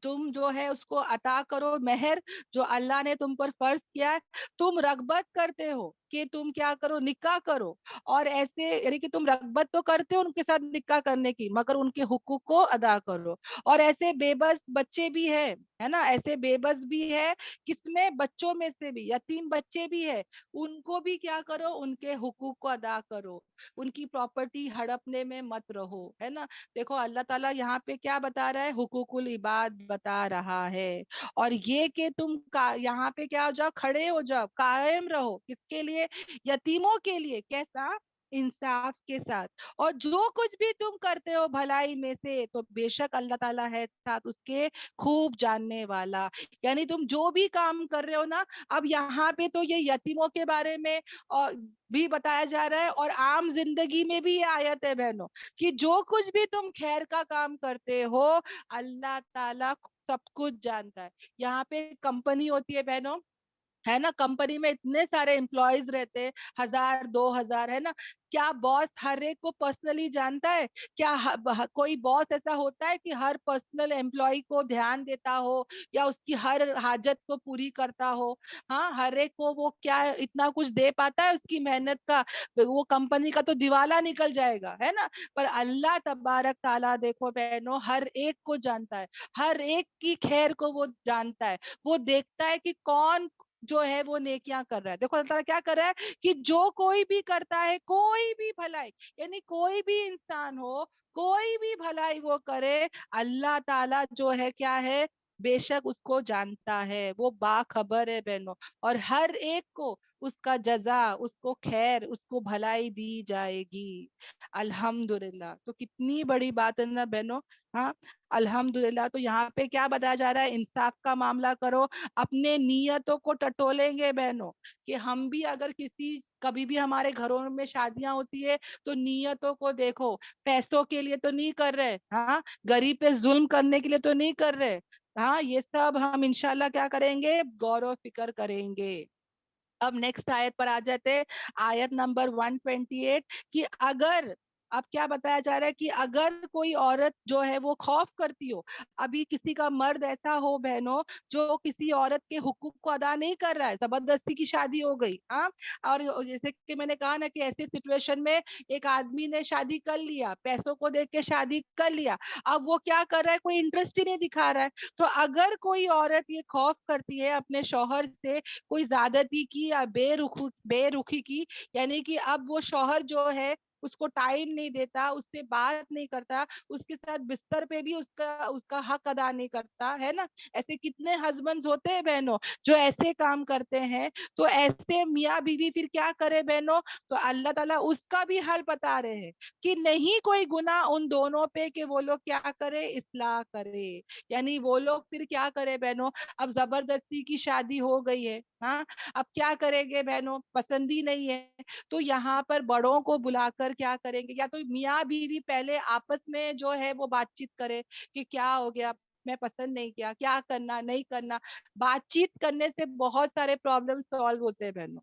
تم جو ہے اس کو عطا کرو مہر جو اللہ نے تم پر فرض کیا ہے. تم رغبت کرتے ہو کہ تم کیا کرو, نکاح کرو, اور ایسے یعنی کہ تم رغبت تو کرتے ہو ان کے ساتھ نکاح کرنے کی, مگر ان کے حقوق کو ادا کرو. اور ایسے بے بس بچے بھی ہے نا, ایسے بے بس بھی ہے, کس میں, بچوں میں سے بھی یتیم بچے بھی ہے, ان کو بھی کیا کرو, ان کے حقوق کو ادا کرو. ان کی پراپرٹی ہڑپنے میں مت رہو, ہے نا. دیکھو اللہ تعالیٰ یہاں پہ کیا بتا رہا ہے, حقوق العباد بتا رہا ہے. اور یہ کہ تم یہاں پہ کیا ہو جاؤ, کھڑے ہو جاؤ, قائم رہو, کس کے لیے, یتیموں کے لیے. کیسا, انصاف کے ساتھ. اور جو کچھ بھی تم کرتے ہو بھلائی میں سے, تو بے شک اللہ تعالیٰ ہے ساتھ اس کے, خوب جاننے والا. یعنی تم جو بھی کام کر رہے ہو نا, اب یہاں پہ تو یہ یتیموں کے بارے میں اور بھی بتایا جا رہا ہے, اور عام زندگی میں بھی یہ آیت ہے بہنوں, کہ جو کچھ بھی تم خیر کا کام کرتے ہو اللہ تعالیٰ سب کچھ جانتا ہے. یہاں پہ کمپنی ہوتی ہے بہنوں, है ना, कंपनी में इतने सारे एम्प्लॉयज रहते हैं, 1000 2000, है ना, क्या बॉस हर एक को पर्सनली जानता है? क्या कोई बॉस ऐसा होता है कि हर पर्सनल एम्प्लॉय को ध्यान देता हो या उसकी हर हाजत को पूरी करता हो? हाँ, हर एक को वो क्या इतना कुछ दे पाता है उसकी मेहनत का? वो कंपनी का तो दिवाला निकल जाएगा, है ना। पर अल्लाह तबारक ताला देखो बहनों, हर एक को जानता है, हर एक की खैर को वो जानता है, वो देखता है कि कौन जो है वो नेकियां कर रहा है। देखो अल्लाह ताला क्या कर रहा है कि जो कोई भी करता है, कोई भी भलाई, यानी कोई भी इंसान हो, कोई भी भलाई वो करे, अल्लाह ताला जो है क्या है, बेशक उसको जानता है, वो बाखबर है बहनों। और हर एक को उसका जजा, उसको खैर, उसको भलाई दी जाएगी। अल्हम्दुलिल्लाह। तो कितनी बड़ी बात है ना बहनों। हाँ, अल्हम्दुलिल्लाह। तो यहाँ पे क्या बताया जा रहा है? इंसाफ का मामला करो, अपने नियतों को टटोलेंगे बहनों, कि हम भी अगर किसी कभी भी हमारे घरों में शादियां होती है तो नियतों को देखो, पैसों के लिए तो नहीं कर रहे, हाँ, गरीब पे जुल्म करने के लिए तो नहीं कर रहे। हाँ, ये सब हम इंशाल्लाह क्या करेंगे, गौर फिक्र करेंगे। अब नेक्स्ट आयत पर आ जाते हैं, आयत नंबर 128, कि अगर, अब क्या बताया जा रहा है कि अगर कोई औरत जो है वो खौफ करती हो, अभी किसी का मर्द ऐसा हो बहनों जो किसी औरत के हुकूक को अदा नहीं कर रहा है, जबरदस्ती की शादी हो गई, हाँ, और जैसे कि मैंने कहा ना कि ऐसे सिचुएशन में एक आदमी ने शादी कर लिया, पैसों को देख के शादी कर लिया, अब वो क्या कर रहा है, कोई इंटरेस्ट ही नहीं दिखा रहा है। तो अगर कोई औरत ये खौफ करती है अपने शौहर से कोई ज्यादती की या बेरुखी की, यानी कि अब वो शौहर जो है उसको टाइम नहीं देता, उससे बात नहीं करता, उसके साथ बिस्तर पे भी उसका उसका हक अदा नहीं करता, है ना। ऐसे कितने हस्बैंड्स होते हैं बहनों जो ऐसे काम करते हैं। तो ऐसे मियाँ बीवी फिर क्या करे बहनों? तो अल्लाह ताला उसका भी हल बता रहे हैं कि नहीं कोई गुनाह उन दोनों पे कि वो लोग क्या करे, इस्लाह करे। यानी वो लोग फिर क्या करे बहनों, अब जबरदस्ती की शादी हो गई है, हाँ, अब क्या करेंगे बहनों, पसंद ही नहीं है, तो यहाँ पर बड़ों को बुलाकर क्या करेंगे, या तो मियाँ बीवी पहले आपस में जो है वो बातचीत करे कि क्या हो गया, मैं पसंद नहीं किया, क्या करना नहीं करना। बातचीत करने से बहुत सारे प्रॉब्लम सॉल्व होते हैं बहनों,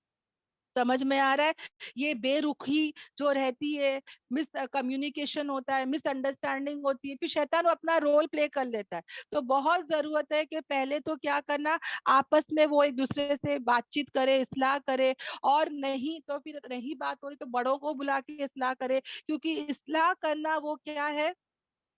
समझ में आ रहा है। ये बेरुखी जो रहती है, मिस कम्युनिकेशन होता है, मिसअंडरस्टैंडिंग होती है, फिर शैतान अपना रोल प्ले कर लेता है। तो बहुत जरूरत है कि पहले तो क्या करना, आपस में वो एक दूसरे से बातचीत करे, इस्लाह करे, और नहीं तो फिर नहीं बात हो रही तो बड़ों को बुला के इस्लाह करे, क्योंकि इस्लाह करना वो क्या है,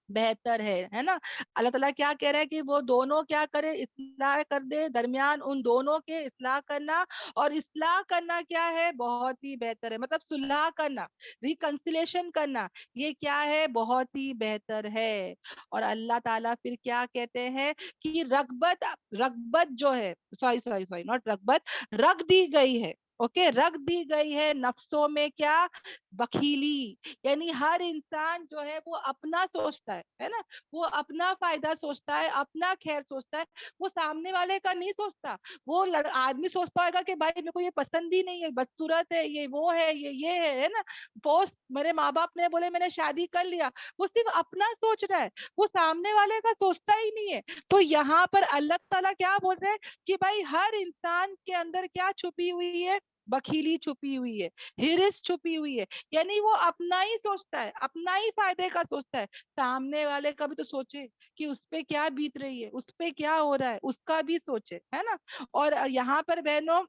बेहतर है ना। अल्लाह ताला क्या कह रहा है कि वो दोनों क्या करे, इस्लाह कर दे, दरमियान उन दोनों के इस्लाह करना। और इस्लाह करना क्या है, बहुत ही बेहतर है, मतलब सुलह करना, रिकंसिलेशन करना, ये क्या है, बहुत ही बेहतर है। और अल्लाह ताला फिर क्या कहते हैं कि रगबत, रगबत जो है, सॉरी सॉरी सॉरी, नॉट रगबत, रख दी गई है, ओके, रख दी गई है नफ्सों में क्या, बखीली। यानी हर इंसान जो है वो अपना सोचता है ना, वो अपना फायदा सोचता है, अपना खैर सोचता है, वो सामने वाले का नहीं सोचता। वो आदमी सोचता होगा कि भाई मेरे को ये पसंद ही नहीं है, बदसूरत है, ये वो है, ये है ना, पोस्ट मेरे माँ बाप ने बोले मैंने शादी कर लिया, वो सिर्फ अपना सोच रहा है, वो सामने वाले का सोचता ही नहीं है। तो यहाँ पर अल्लाह ताला क्या बोल रहे हैं कि भाई हर इंसान के अंदर क्या छुपी हुई है, बखीली छुपी हुई है, हिरिस छुपी हुई है। यानी वो अपना ही सोचता है, अपना ही फायदे का सोचता है, सामने वाले का भी तो सोचे कि उस पे क्या बीत रही है, उस पे क्या हो रहा है, उसका भी सोचे, है ना। और यहाँ पर बहनों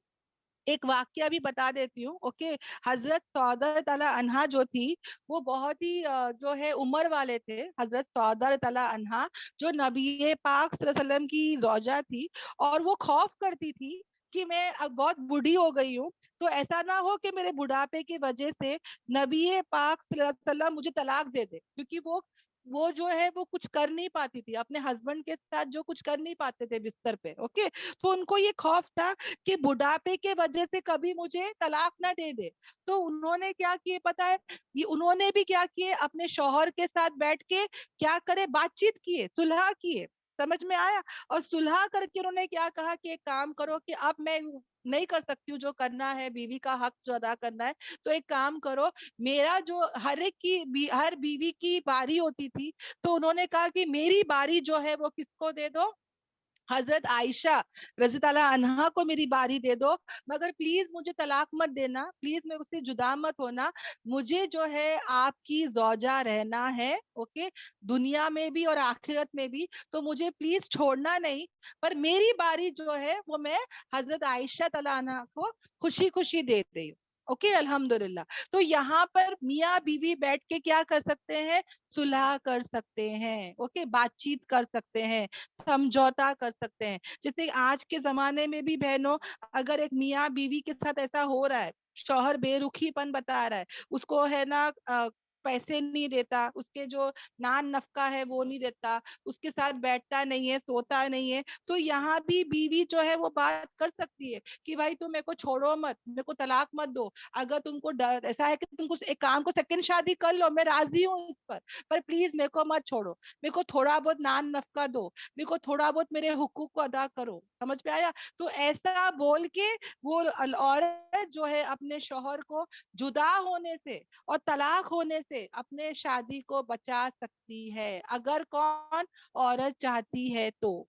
एक वाक्य भी बता देती हूँ, ओके। हजरत सौदर तला अनहा जो थी, वो बहुत ही जो है उम्र वाले थे, हजरत सौदर तला अनहा, जो नबी पाक सल्लल्लाहु अलैहि वसल्लम की जौजा थी। और वो खौफ करती थी कि मैं अब बहुत बूढ़ी हो गई हूँ, तो ऐसा ना हो कि मेरे बुढ़ापे की वजह से नबी पाक सल्लल्लाहु अलैहि वसल्लम मुझे तलाक दे दे, क्योंकि वो जो है वो कुछ कर नहीं पाती थी अपने हस्बैंड के साथ, जो कुछ कर नहीं पाते थे बिस्तर पे, ओके। तो उनको ये खौफ था कि बुढ़ापे के वजह से कभी मुझे तलाक ना दे दे। तो उन्होंने क्या किए पता है, ये उन्होंने भी क्या किए, अपने शौहर के साथ बैठ के क्या करे, बातचीत किए, सुलह किए, समझ में आया। और सुलह करके उन्होंने क्या कहा कि एक काम करो कि अब मैं नहीं कर सकती हूँ जो करना है, बीवी का हक जो अदा करना है, तो एक काम करो, मेरा जो हर एक की हर बीवी की बारी होती थी, तो उन्होंने कहा कि मेरी बारी जो है वो किसको दे दो, हजरत आयशा रज़ी ताला अन्हा को मेरी बारी दे दो, मगर प्लीज मुझे तलाक मत देना, प्लीज मेरे से जुदा मत होना, मुझे जो है आपकी ज़ौजा रहना है, ओके, दुनिया में भी और आखिरत में भी, तो मुझे प्लीज छोड़ना नहीं, पर मेरी बारी जो है वो मैं हजरत आयशा ताला अन्हा को खुशी खुशी दे रही हूँ। ओके, अल्हम्दुलिल्लाह। तो यहाँ पर मियाँ बीवी बैठ के क्या कर सकते हैं, सुलह कर सकते हैं, ओके, बातचीत कर सकते हैं, समझौता कर सकते हैं। जैसे आज के जमाने में भी बहनों, अगर एक मियाँ बीवी के साथ ऐसा हो रहा है, शौहर बेरुखीपन बता रहा है, उसको है ना पैसे नहीं देता, उसके जो नान नफका है वो नहीं देता, उसके साथ बैठता नहीं है, सोता नहीं है, तो यहाँ भी बीवी जो है वो बात कर सकती है कि भाई तुम मेरे को छोड़ो मत, मेरे को तलाक मत दो, अगर तुमको डर ऐसा है कि तुमको एक काम को सेकंड शादी कर लो, मैं राजी हूँ इस पर प्लीज मेरे को मत छोड़ो, मेरे को थोड़ा बहुत नान नफका दो, मेरे को थोड़ा बहुत मेरे हुकूक को अदा करो। समझ में आया? तो ऐसा बोल के वो औरत जो है अपने शौहर को जुदा होने से और तलाक होने से अपने शादी को बचा सकती है, अगर कौन, औरत चाहती है तो।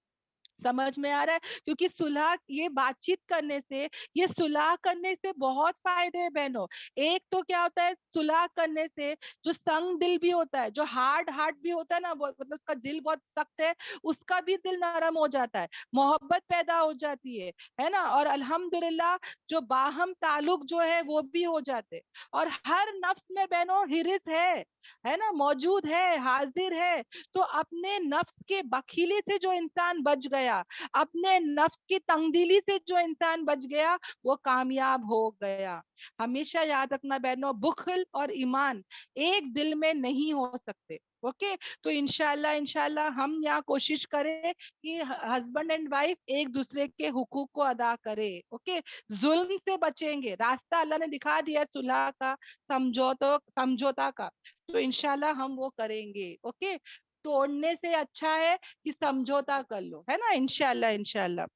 समझ में आ रहा है? क्योंकि सुलह, ये बातचीत करने से, ये सुलह करने से बहुत फायदे हैं बहनों। एक तो क्या होता है, सुलह करने से जो संग दिल भी होता है, जो हार्ड हार्ट भी होता है ना, वो मतलब उसका दिल बहुत सख्त है, उसका भी दिल नरम हो जाता है, मोहब्बत पैदा हो जाती है ना, और अल्हम्दुलिल्लाह जो बाहम ताल्लुक जो है वो भी हो जाते हैं। और हर नफ्स में बहनों हिरिस है ना, मौजूद है, हाजिर है। तो अपने नफ्स के बखीले से जो इंसान बच गया, अपने नफ्स की तंगदिली से जो इंसान बच गया, वो कामयाब हो गया। हमेशा याद रखना बहनों, बुखल और ईमान एक दिल में नहीं हो सकते। ओके, तो इंशाल्लाह इंशाल्लाह हम यहाँ कोशिश करें कि हस्बैंड एंड वाइफ एक दूसरे के हुकूक को अदा करे। ओके, जुल्म से बचेंगे, रास्ता अल्लाह ने दिखा दिया सुलह का, समझौता का, तो इंशाल्लाह हम वो करेंगे। ओके, तोड़ने से अच्छा है कि समझौता कर लो, है ना, इंशाल्लाह इंशाल्लाह।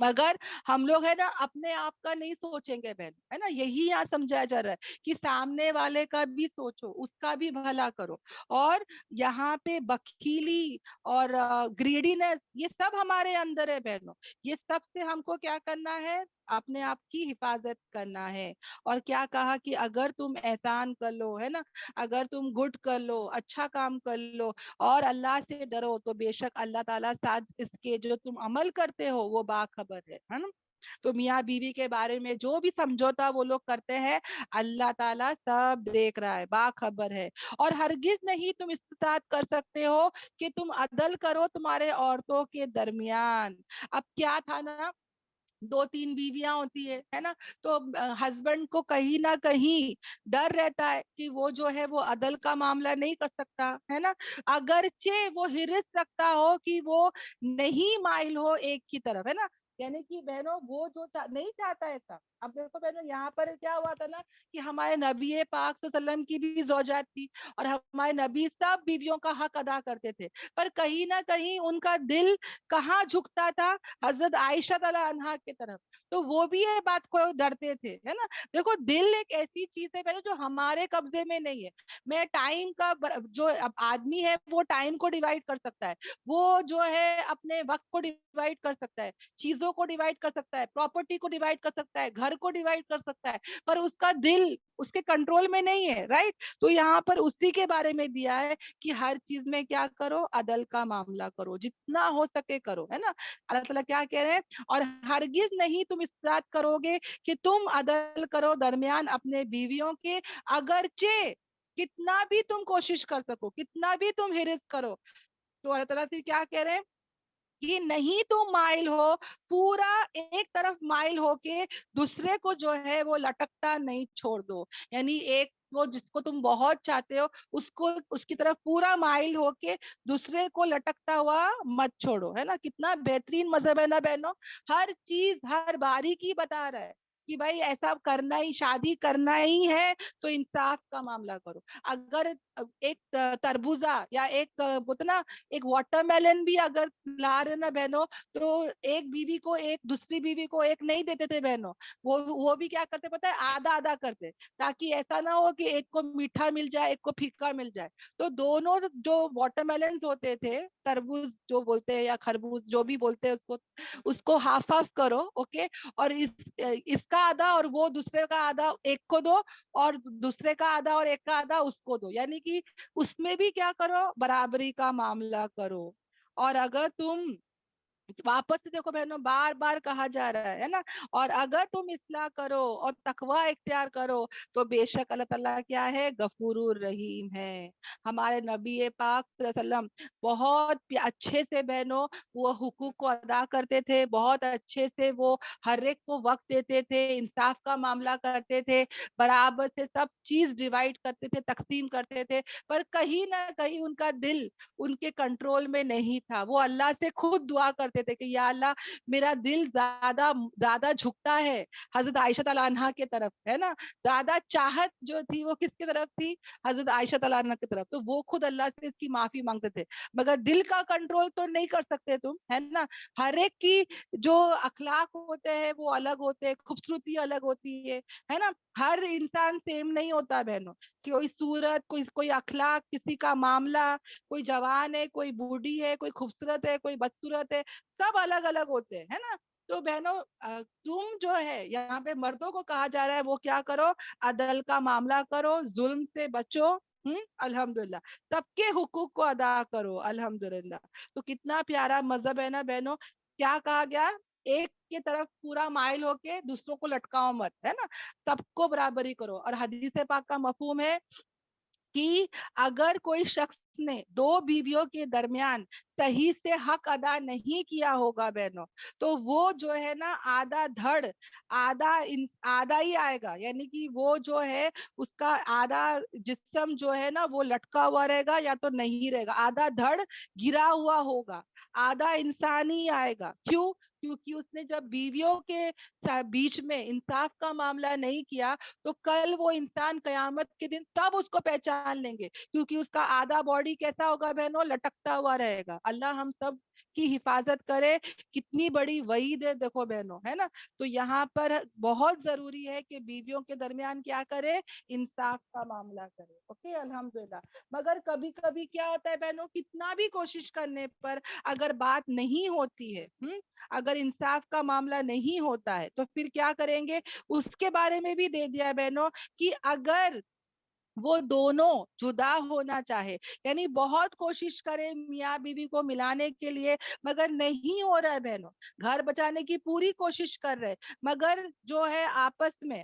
मगर हम लोग है ना अपने आप का नहीं सोचेंगे बहन, है ना, यही यहाँ समझाया जा रहा है कि सामने वाले का भी सोचो, उसका भी भला करो। और यहाँ पे बखीली और ग्रीडीनेस, ये सब हमारे अंदर है बहनों, ये सब से हमको क्या करना है, अपने आप की हिफाजत करना है। और क्या कहा कि अगर तुम एहसान कर लो, है ना, अगर तुम गुड कर लो, अच्छा काम कर लो और अल्लाह से डरो, तो बेशक अल्लाह ताला साथ इसके जो तुम अमल करते हो वो बाखबर है ना। तो मियाँ बीवी के बारे में जो भी समझौता वो लोग करते हैं, अल्लाह ताला सब देख रहा है, बाखबर है। और हरगिज नहीं तुम इस्तात कर सकते हो कि तुम अदल करो तुम्हारे औरतों के दरमियान। अब क्या था ना, दो तीन बीवियां होती है ना, तो हस्बैंड को कहीं ना कहीं डर रहता है कि वो जो है वो अदल का मामला नहीं कर सकता, है ना, अगरचे वो हिरिस रखता हो कि वो नहीं माइल हो एक की तरफ, है ना, यानी कि बहनों वो जो नहीं चाहता ऐसा। अब देखो बहनों, यहाँ पर क्या हुआ था ना कि हमारे नबी पाक सल्लल्लाहु अलैहि वसल्लम की भी ज़ौजात थी, और हमारे नबी सब बीवियों का हक अदा करते थे, पर कहीं ना कहीं उनका दिल कहाँ झुकता था, हजरत आयशा ताला अन्हा की तरफ। तो वो भी ये बात को डरते थे, है ना। देखो दिल एक ऐसी चीज है पहले जो हमारे कब्जे में नहीं है। मैं टाइम का जो अब आदमी है वो टाइम को डिवाइड कर सकता है, वो जो है अपने वक्त को डिवाइड कर सकता है, चीजों को डिवाइड कर सकता है, प्रॉपर्टी को डिवाइड कर सकता है, घर को डिवाइड कर सकता है, पर उसका दिल उसके कंट्रोल में नहीं है, राइट। तो यहाँ पर उसी के बारे में दिया है कि हर चीज में क्या करो, अदल का मामला करो, जितना हो सके करो, है ना। अल्लाह ताला क्या कह रहे हैं, और हरगिज नहीं तुम इस्तात करोगे कि तुम अदल करो दरमियान अपने बीवियों के, अगरचे कितना भी तुम कोशिश कर सको, कितना भी तुम हिरिस करो। तो अल्लाह ताला फिर क्या कह रहे हैं कि नहीं तुम माइल हो, पूरा एक तरफ माइल होके दूसरे को जो है वो लटकता नहीं छोड़ दो, यानी एक वो जिसको तुम बहुत चाहते हो उसको उसकी तरफ पूरा माइल होके दूसरे को लटकता हुआ मत छोड़ो, है ना। कितना बेहतरीन मजहब है ना बहनों, हर चीज हर बारीकी बता रहा है, کہ بھائی ایسا کرنا ہی، شادی کرنا ہی ہے تو انصاف کا معاملہ کرو. اگر ایک تربوزہ یا ایک بولتے نا ایک واٹر میلن بھی اگر لا رہے نا بہنوں، تو ایک بیوی کو ایک، دوسری بیوی کو ایک نہیں دیتے تھے بہنوں. وہ بھی کیا کرتے پتہ ہے، آدھا آدھا کرتے، تاکہ ایسا نہ ہو کہ ایک کو میٹھا مل جائے ایک کو پھیکا مل جائے. تو دونوں جو واٹر میلنز ہوتے تھے، تربوز جو بولتے ہیں یا خربوز جو بھی بولتے ہیں اس کو ہاف ہاف کرو. اوکے، اور اس کا آدھا اور وہ دوسرے کا آدھا ایک کو دو، اور دوسرے کا آدھا اور ایک کا آدھا اس کو دو. یعنی کہ اس میں بھی کیا کرو، برابری کا معاملہ کرو. اور اگر تم واپس سے دیکھو بہنوں، بار بار کہا جا رہا ہے نا، اور اگر تم اصلاح کرو اور تقوی اختیار کرو تو بے شک اللہ تعالیٰ کیا ہے، غفور الرحیم ہے. ہمارے نبی پاک صلی اللہ علیہ وسلم بہت اچھے سے بہنوں وہ حقوق کو ادا کرتے تھے، بہت اچھے سے وہ ہر ایک کو وقت دیتے تھے، انصاف کا معاملہ کرتے تھے، برابر سے سب چیز ڈیوائڈ کرتے تھے، تقسیم کرتے تھے. پر کہیں نہ کہیں ان کا دل ان کے کنٹرول میں نہیں تھا. وہ اللہ سے خود دعا کرتے تھے کہ یا اللہ میرا دل زیادہ زیادہ جھکتا ہے حضرت عائشہ تعالیٰ عنہا کی طرف، ہے نا، زیادہ چاہت جو تھی وہ کس کی طرف تھی، حضرت عائشہ تعالیٰ عنہا کی طرف. تو وہ خود اللہ سے اس کی معافی مانگتے تھے. مگر دل کا کنٹرول تو نہیں کر سکتے تم، ہے نا. ہر ایک کی جو اخلاق ہوتے ہیں وہ الگ ہوتے ہیں، خوبصورتی الگ ہوتی ہے نا. ہر انسان سیم نہیں ہوتا بہنوں، کوئی صورت، کوئی اخلاق، کسی کا معاملہ، کوئی جوان ہے، کوئی بوڑھی ہے، کوئی خوبصورت ہے، کوئی بدصورت ہے، سب الگ الگ ہوتے ہیں، ہے نا. تو بہنوں تم جو ہے یہاں پہ مردوں کو کہا جا رہا ہے وہ کیا کرو، عدل کا معاملہ کرو، ظلم سے بچو. الحمدللہ سب کے حقوق کو ادا کرو. الحمدللہ. تو کتنا پیارا مذہب ہے نا بہنوں. کیا کہا گیا، ایک کی طرف پورا مائل ہو کے دوسروں کو لٹکاؤ مت، ہے نا، سب کو برابری کرو. اور حدیث پاک کا مفہوم ہے کہ اگر کوئی شخص نے دو بیویوں کے درمیان صحیح سے حق ادا نہیں کیا ہوگا بہنوں، تو وہ جو ہے نا آدھا دھڑ آدھا ہی آئے گا. یعنی کہ وہ جو ہے اس کا آدھا جسم جو ہے نا وہ لٹکا ہوا رہے گا یا تو نہیں رہے گا، آدھا دھڑ گرا ہوا ہوگا، آدھا انسان ہی آئے گا. کیوں؟ کیونکہ اس نے جب بیویوں کے بیچ میں انصاف کا معاملہ نہیں کیا تو کل وہ انسان قیامت کے دن سب اس کو پہچان لیں گے، کیونکہ اس کا آدھا باڈی کیسا ہوگا بہنوں، لٹکتا ہوا رہے گا. اللہ ہم سب کی حفاظت کرے. کتنی بڑی وعید ہے دیکھو بہنوں، ہے نا. تو یہاں پر بہت ضروری ہے کہ بیویوں کے درمیان کیا کرے، انصاف کا معاملہ کرے. اوکے، الحمدللہ. مگر کبھی کبھی کیا ہوتا ہے بہنوں، کتنا بھی کوشش کرنے پر اگر بات نہیں ہوتی ہے، اگر انصاف کا معاملہ نہیں ہوتا ہے تو پھر کیا کریں گے، اس کے بارے میں بھی دے دیا ہے بہنوں کہ اگر وہ دونوں جدا ہونا چاہے، یعنی بہت کوشش کرے میاں بیوی کو ملانے کے لیے مگر نہیں ہو رہا ہے بہنوں، گھر بچانے کی پوری کوشش کر رہے مگر جو ہے آپس میں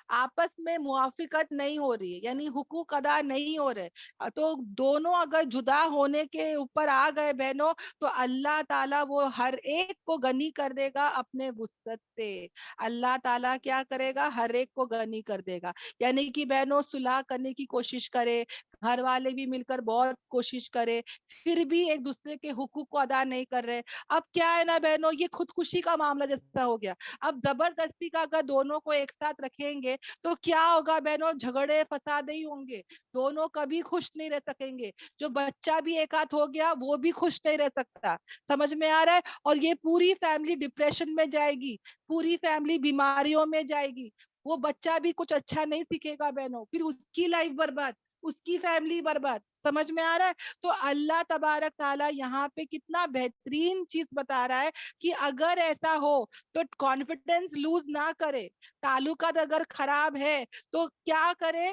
آپس میں موافقت نہیں ہو رہی ہے، یعنی حقوق ادا نہیں ہو رہے، تو دونوں اگر جدا ہونے کے اوپر آ گئے بہنوں تو اللہ تعالیٰ وہ ہر ایک کو غنی کر دے گا اپنے وسعت سے. اللہ تعالیٰ کیا کرے گا، ہر ایک کو غنی کر دے گا. یعنی کہ بہنوں صلح کرنے کی کوشش کرے، گھر والے بھی مل کر بہت کوشش کرے، پھر بھی ایک دوسرے کے حقوق کو ادا نہیں کر رہے. اب کیا ہے نا بہنوں، یہ خودکشی کا معاملہ جیسا ہو گیا. اب زبردستی کا اگر دونوں کو ایک ساتھ رکھیں گے تو کیا ہوگا بہنوں، جھگڑے فساد ہی ہوں گے، دونوں کبھی خوش نہیں رہ سکیں گے. جو بچہ بھی ایک ہاتھ ہو گیا وہ بھی خوش نہیں رہ سکتا. سمجھ میں آ رہا ہے؟ اور یہ پوری فیملی ڈپریشن میں جائے گی، پوری فیملی بیماریوں میں جائے گی. وہ بچہ بھی کچھ اچھا نہیں سیکھے گا بہنوں، پھر اس کی لائف برباد، اس کی فیملی برباد. سمجھ میں آ رہا ہے؟ تو اللہ تبارک تعالیٰ یہاں پہ کتنا بہترین چیز بتا رہا ہے کہ اگر ایسا ہو تو کانفیڈنس لوز نہ کرے. تعلقات اگر خراب ہے تو کیا کرے،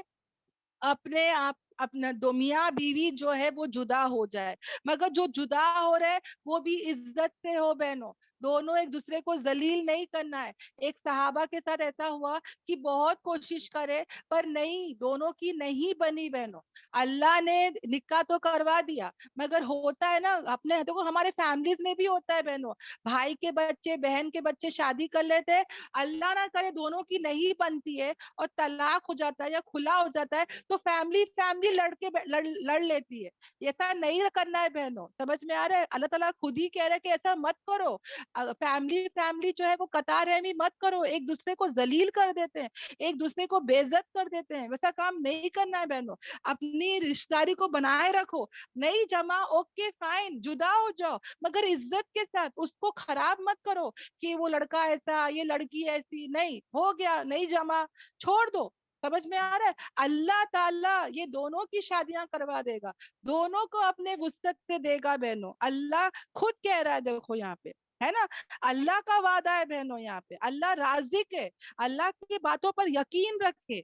اپنے آپ اپنا دو میاں بیوی جو ہے وہ جدا ہو جائے، مگر جو جدا ہو رہے وہ بھی عزت سے ہو بہنوں. دونوں ایک دوسرے کو ذلیل نہیں کرنا ہے. ایک صحابہ کے ساتھ ایسا ہوا کہ بہت کوشش کرے پر نہیں، دونوں کی نہیں بنی بہنوں. اللہ نے نکاح تو کروا دیا مگر ہوتا ہے نا اپنے، دیکھو ہمارے فیملیز میں بھی ہوتا ہے بہنوں، بھائی کے بچے بہن کے بچے شادی کر لیتے، اللہ نہ کرے دونوں کی نہیں بنتی ہے اور طلاق ہو جاتا ہے یا کھلا ہو جاتا ہے تو فیملی لڑ لیتی ہے. ایسا نہیں کرنا ہے بہنوں. سمجھ میں آ رہا ہے؟ اللہ تعالیٰ خود ہی کہہ رہے کہ ایسا مت کرو. फैमिली जो है वो कतार रहमी मत करो, एक दूसरे को जलील कर देते हैं, एक दूसरे को बेइज्जत कर देते हैं, वैसा काम नहीं करना है बहनों। अपनी रिश्तेदारी को बनाए रखो, नहीं जमा ओके फाइन, जुदा हो जाओ, मगर इज्जत के साथ, उसको खराब मत करो कि वो लड़का ऐसा, ये लड़की ऐसी, नहीं हो गया, नहीं जमा, छोड़ दो। समझ में आ रहा है? अल्लाह ताला ये दोनों की शादियां करवा देगा, दोनों को अपने वुसअत से देगा बहनों। अल्लाह खुद कह रहा है, देखो यहाँ पे, है ना, अल्लाह का वादा है बहनों, यहाँ पे अल्लाह राज़िक है। अल्लाह की बातों पर यकीन रखे।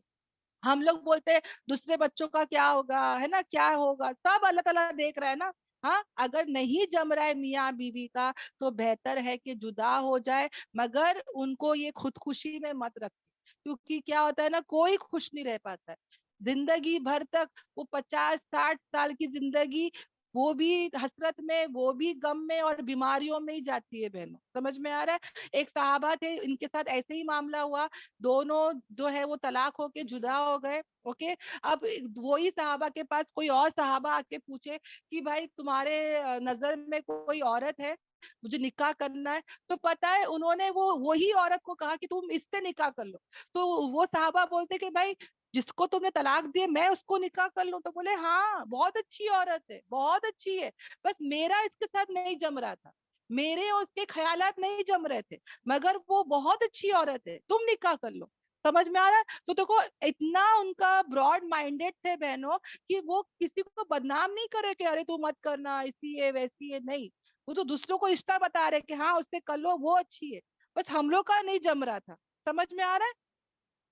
हम लोग बोलते हैं दूसरे बच्चों का क्या होगा, है ना, क्या होगा, सब अल्लाह ताला देख रहा है ना। हाँ, अगर नहीं जम रहा है मियाँ बीवी का, तो बेहतर है कि जुदा हो जाए, मगर उनको ये खुदकुशी में मत रखें, क्योंकि क्या होता है ना, कोई खुश नहीं रह पाता है जिंदगी भर तक। वो 50-60 साल की जिंदगी, वो भी हसरत में, वो भी गम में और बीमारियों में ही जाती है बहनों। समझ में आ रहा है? एक सहाबा थे, इनके साथ ऐसे ही मामला हुआ, दोनों जो है वो तलाक होके जुदा हो गए। ओके, अब वही सहाबा के पास कोई और सहाबा आके पूछे कि भाई तुम्हारे नजर में कोई औरत है, मुझे निकाह करना है, तो पता है उन्होंने वो वही औरत को कहा कि तुम इससे निकाह कर लो। तो वो साहबा बोलते कि भाई जिसको तुमने तलाक दिए मैं उसको निकाह कर लूं? तो बोले हाँ, बहुत अच्छी औरत है, बहुत अच्छी है, बस मेरा इसके साथ नहीं जम रहा था, मेरे और उसके ख्यालात नहीं जम रहे थे, मगर वो बहुत अच्छी औरत है, तुम निकाह कर लो। समझ में आ रहा है? तो देखो इतना उनका ब्रॉड माइंडेड थे बहनों, कि वो किसी को बदनाम नहीं करे कि अरे तू मत करना, ऐसी है वैसी है, नहीं, वो तो दूसरों को रिश्ता बता रहे कि हाँ उससे कर लो, वो अच्छी है, बस हम लोग का नहीं जम रहा था। समझ में आ रहा है?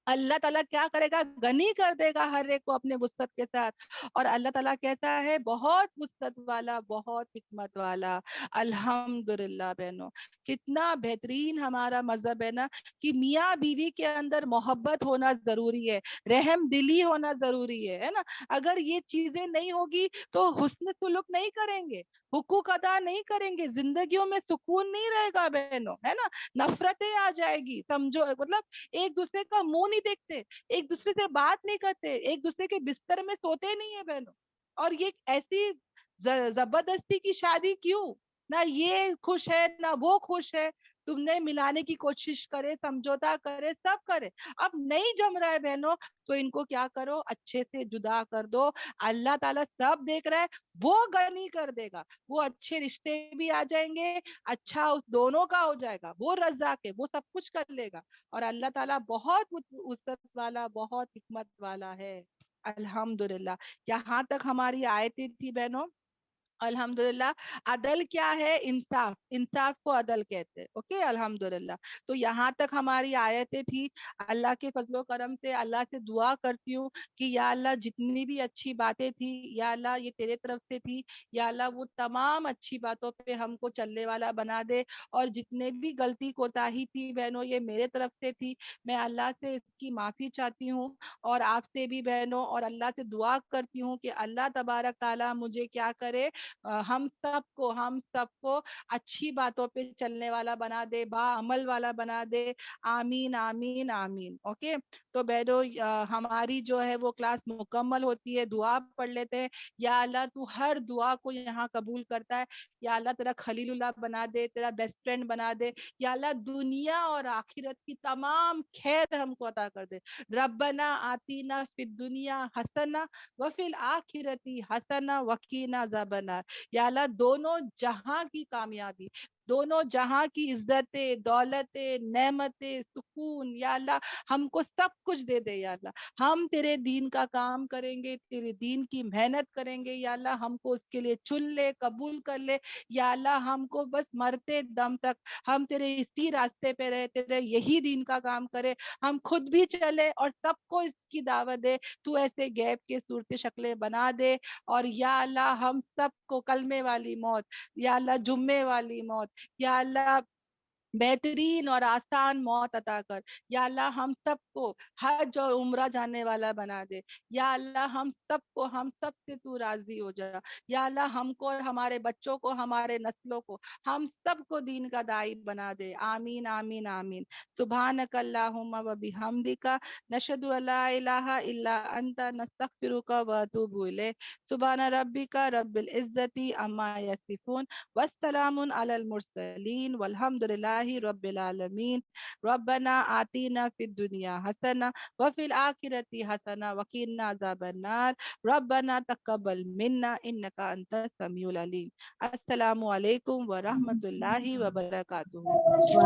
अल्लाह ताला क्या करेगा, गनी कर देगा हर एक को अपने वुसअत के साथ। और अल्लाह ताला कैसा है, बहुत वुसअत वाला, बहुत हिकमत वाला। अल्हम्दुलिल्लाह बहनों, कितना बेहतरीन हमारा मजहब है ना, कि मियाँ बीवी के अंदर मोहब्बत होना जरूरी है, रहम दिली होना जरूरी है ना। अगर ये चीजें नहीं होगी तो हुस्न सुलूक नहीं करेंगे, हुकूक अदा नहीं करेंगे, जिंदगियों में सुकून नहीं रहेगा बहनों, है ना। नफरतें आ जाएगी, समझो, मतलब एक दूसरे का मुंह नहीं देखते, एक दूसरे से बात नहीं करते, एक दूसरे के बिस्तर में सोते नहीं है बहनों। और ये ऐसी जबरदस्ती की शादी क्यों? ना ये खुश है ना वो खुश है, तुमने मिलाने की कोशिश करे, समझौता करे, सब करे, अब नहीं जम रहा है बहनों, तो इनको क्या करो, अच्छे से जुदा कर दो। अल्लाह ताला सब देख रहा है, वो गनी कर देगा, वो अच्छे रिश्ते भी आ जाएंगे, अच्छा उस दोनों का हो जाएगा, वो रज़ाक है, वो सब कुछ कर लेगा। और अल्लाह ताला बहुत वुसअत वाला, बहुत हिकमत वाला है। अल्हम्दुलिल्लाह। यहाँ तक हमारी आयतें थी बहनों। अल्हम्दुलिल्लाह। अदल क्या है? इंसाफ, इंसाफ को अदल कहते हैं। ओके, अल्हम्दुलिल्लाह। तो यहाँ तक हमारी आयतें थी। अल्लाह के फजलो करम से अल्लाह से दुआ करती हूँ कि या अल्लाह जितनी भी अच्छी बातें थी, या अल्लाह ये तेरे तरफ से थी, या अल्लाह वो तमाम अच्छी बातों पे हमको चलने वाला बना दे। और जितने भी गलती कोताही थी बहनों, ये मेरे तरफ से थी, मैं अल्लाह से इसकी माफी चाहती हूँ। और आपसे भी बहनों, और अल्लाह से दुआ करती हूँ कि अल्लाह तबारक ताला मुझे क्या करे, हम सबको अच्छी बातों पे चलने वाला बना दे, बाअमल वाला बना दे। आमीन आमीन आमीन। ओके, तो बहनों हमारी जो है वो क्लास मुकम्मल होती है, दुआ पढ़ लेते हैं। या अल्लाह तू हर दुआ को यहाँ कबूल करता है। या अल्लाह तेरा खलीलुल्लाह बना दे, तेरा बेस्ट फ्रेंड बना दे। या अल्लाह दुनिया और आखिरत की तमाम खैर हमको अता कर दे। रब्बना आतीना फिद दुनिया हसना वफिल आखिरती हसना वकीना अज़ाबन्नार। या अल्लाह दोनों जहां की कामयाबी, दोनों जहां की इज्जतें, दौलतें, नेमतें, सुकून, या अल्लाह हमको सब कुछ दे दे। या अल्लाह हम तेरे दीन का काम करेंगे, तेरे दीन की मेहनत करेंगे। या अल्लाह हमको उसके लिए चुन ले, कबूल कर ले। या अल्लाह हमको बस मरते दम तक हम तेरे इसी रास्ते पे रहे, तेरे यही दीन का काम करे, हम खुद भी चले और सबको इसकी दावत दे। तू ऐसे गैब के सूरत शक्लें बना दे। और या अल्लाह हम सबको कलमे वाली मौत, या अल्लाह जुम्मे वाली मौत, या अल्लाह बेहतरीन और आसान मौत अता कर। या अल्लाह हम सबको हज और उम्रा जाने वाला बना दे। या अल्लाह हम सब से तू राजी हो जा। या अल्लाह हमको और हमारे बच्चों को, हमारे नस्लों को, हम सबको दीन का दाई बना दे। आमीन आमीन आमीन। सुभानक अल्लाहुम्मा व बिहम्दिका नशहदु अल्ला इलाहा इल्ला अंता नस्तगफिरुका व अतूबु इलैक। सुभान रब्बिका रब्बिल इज्जति अम्मा यसिफून वस्सलामुन अलल मुरसलीन वल्हम्दुलिल्लाहि रब्बिल आलमीन। रब्बना आतीना फिद दुनिया हसना व फिल आखिरति हसना व क़िना अज़ाबन्नार। रब्बना तक़ब्बल मिन्ना इन्नका अंतस समीउल अलीम। अस्सलामु अलैकुम व रहमतुल्लाहि व बरकातुहू।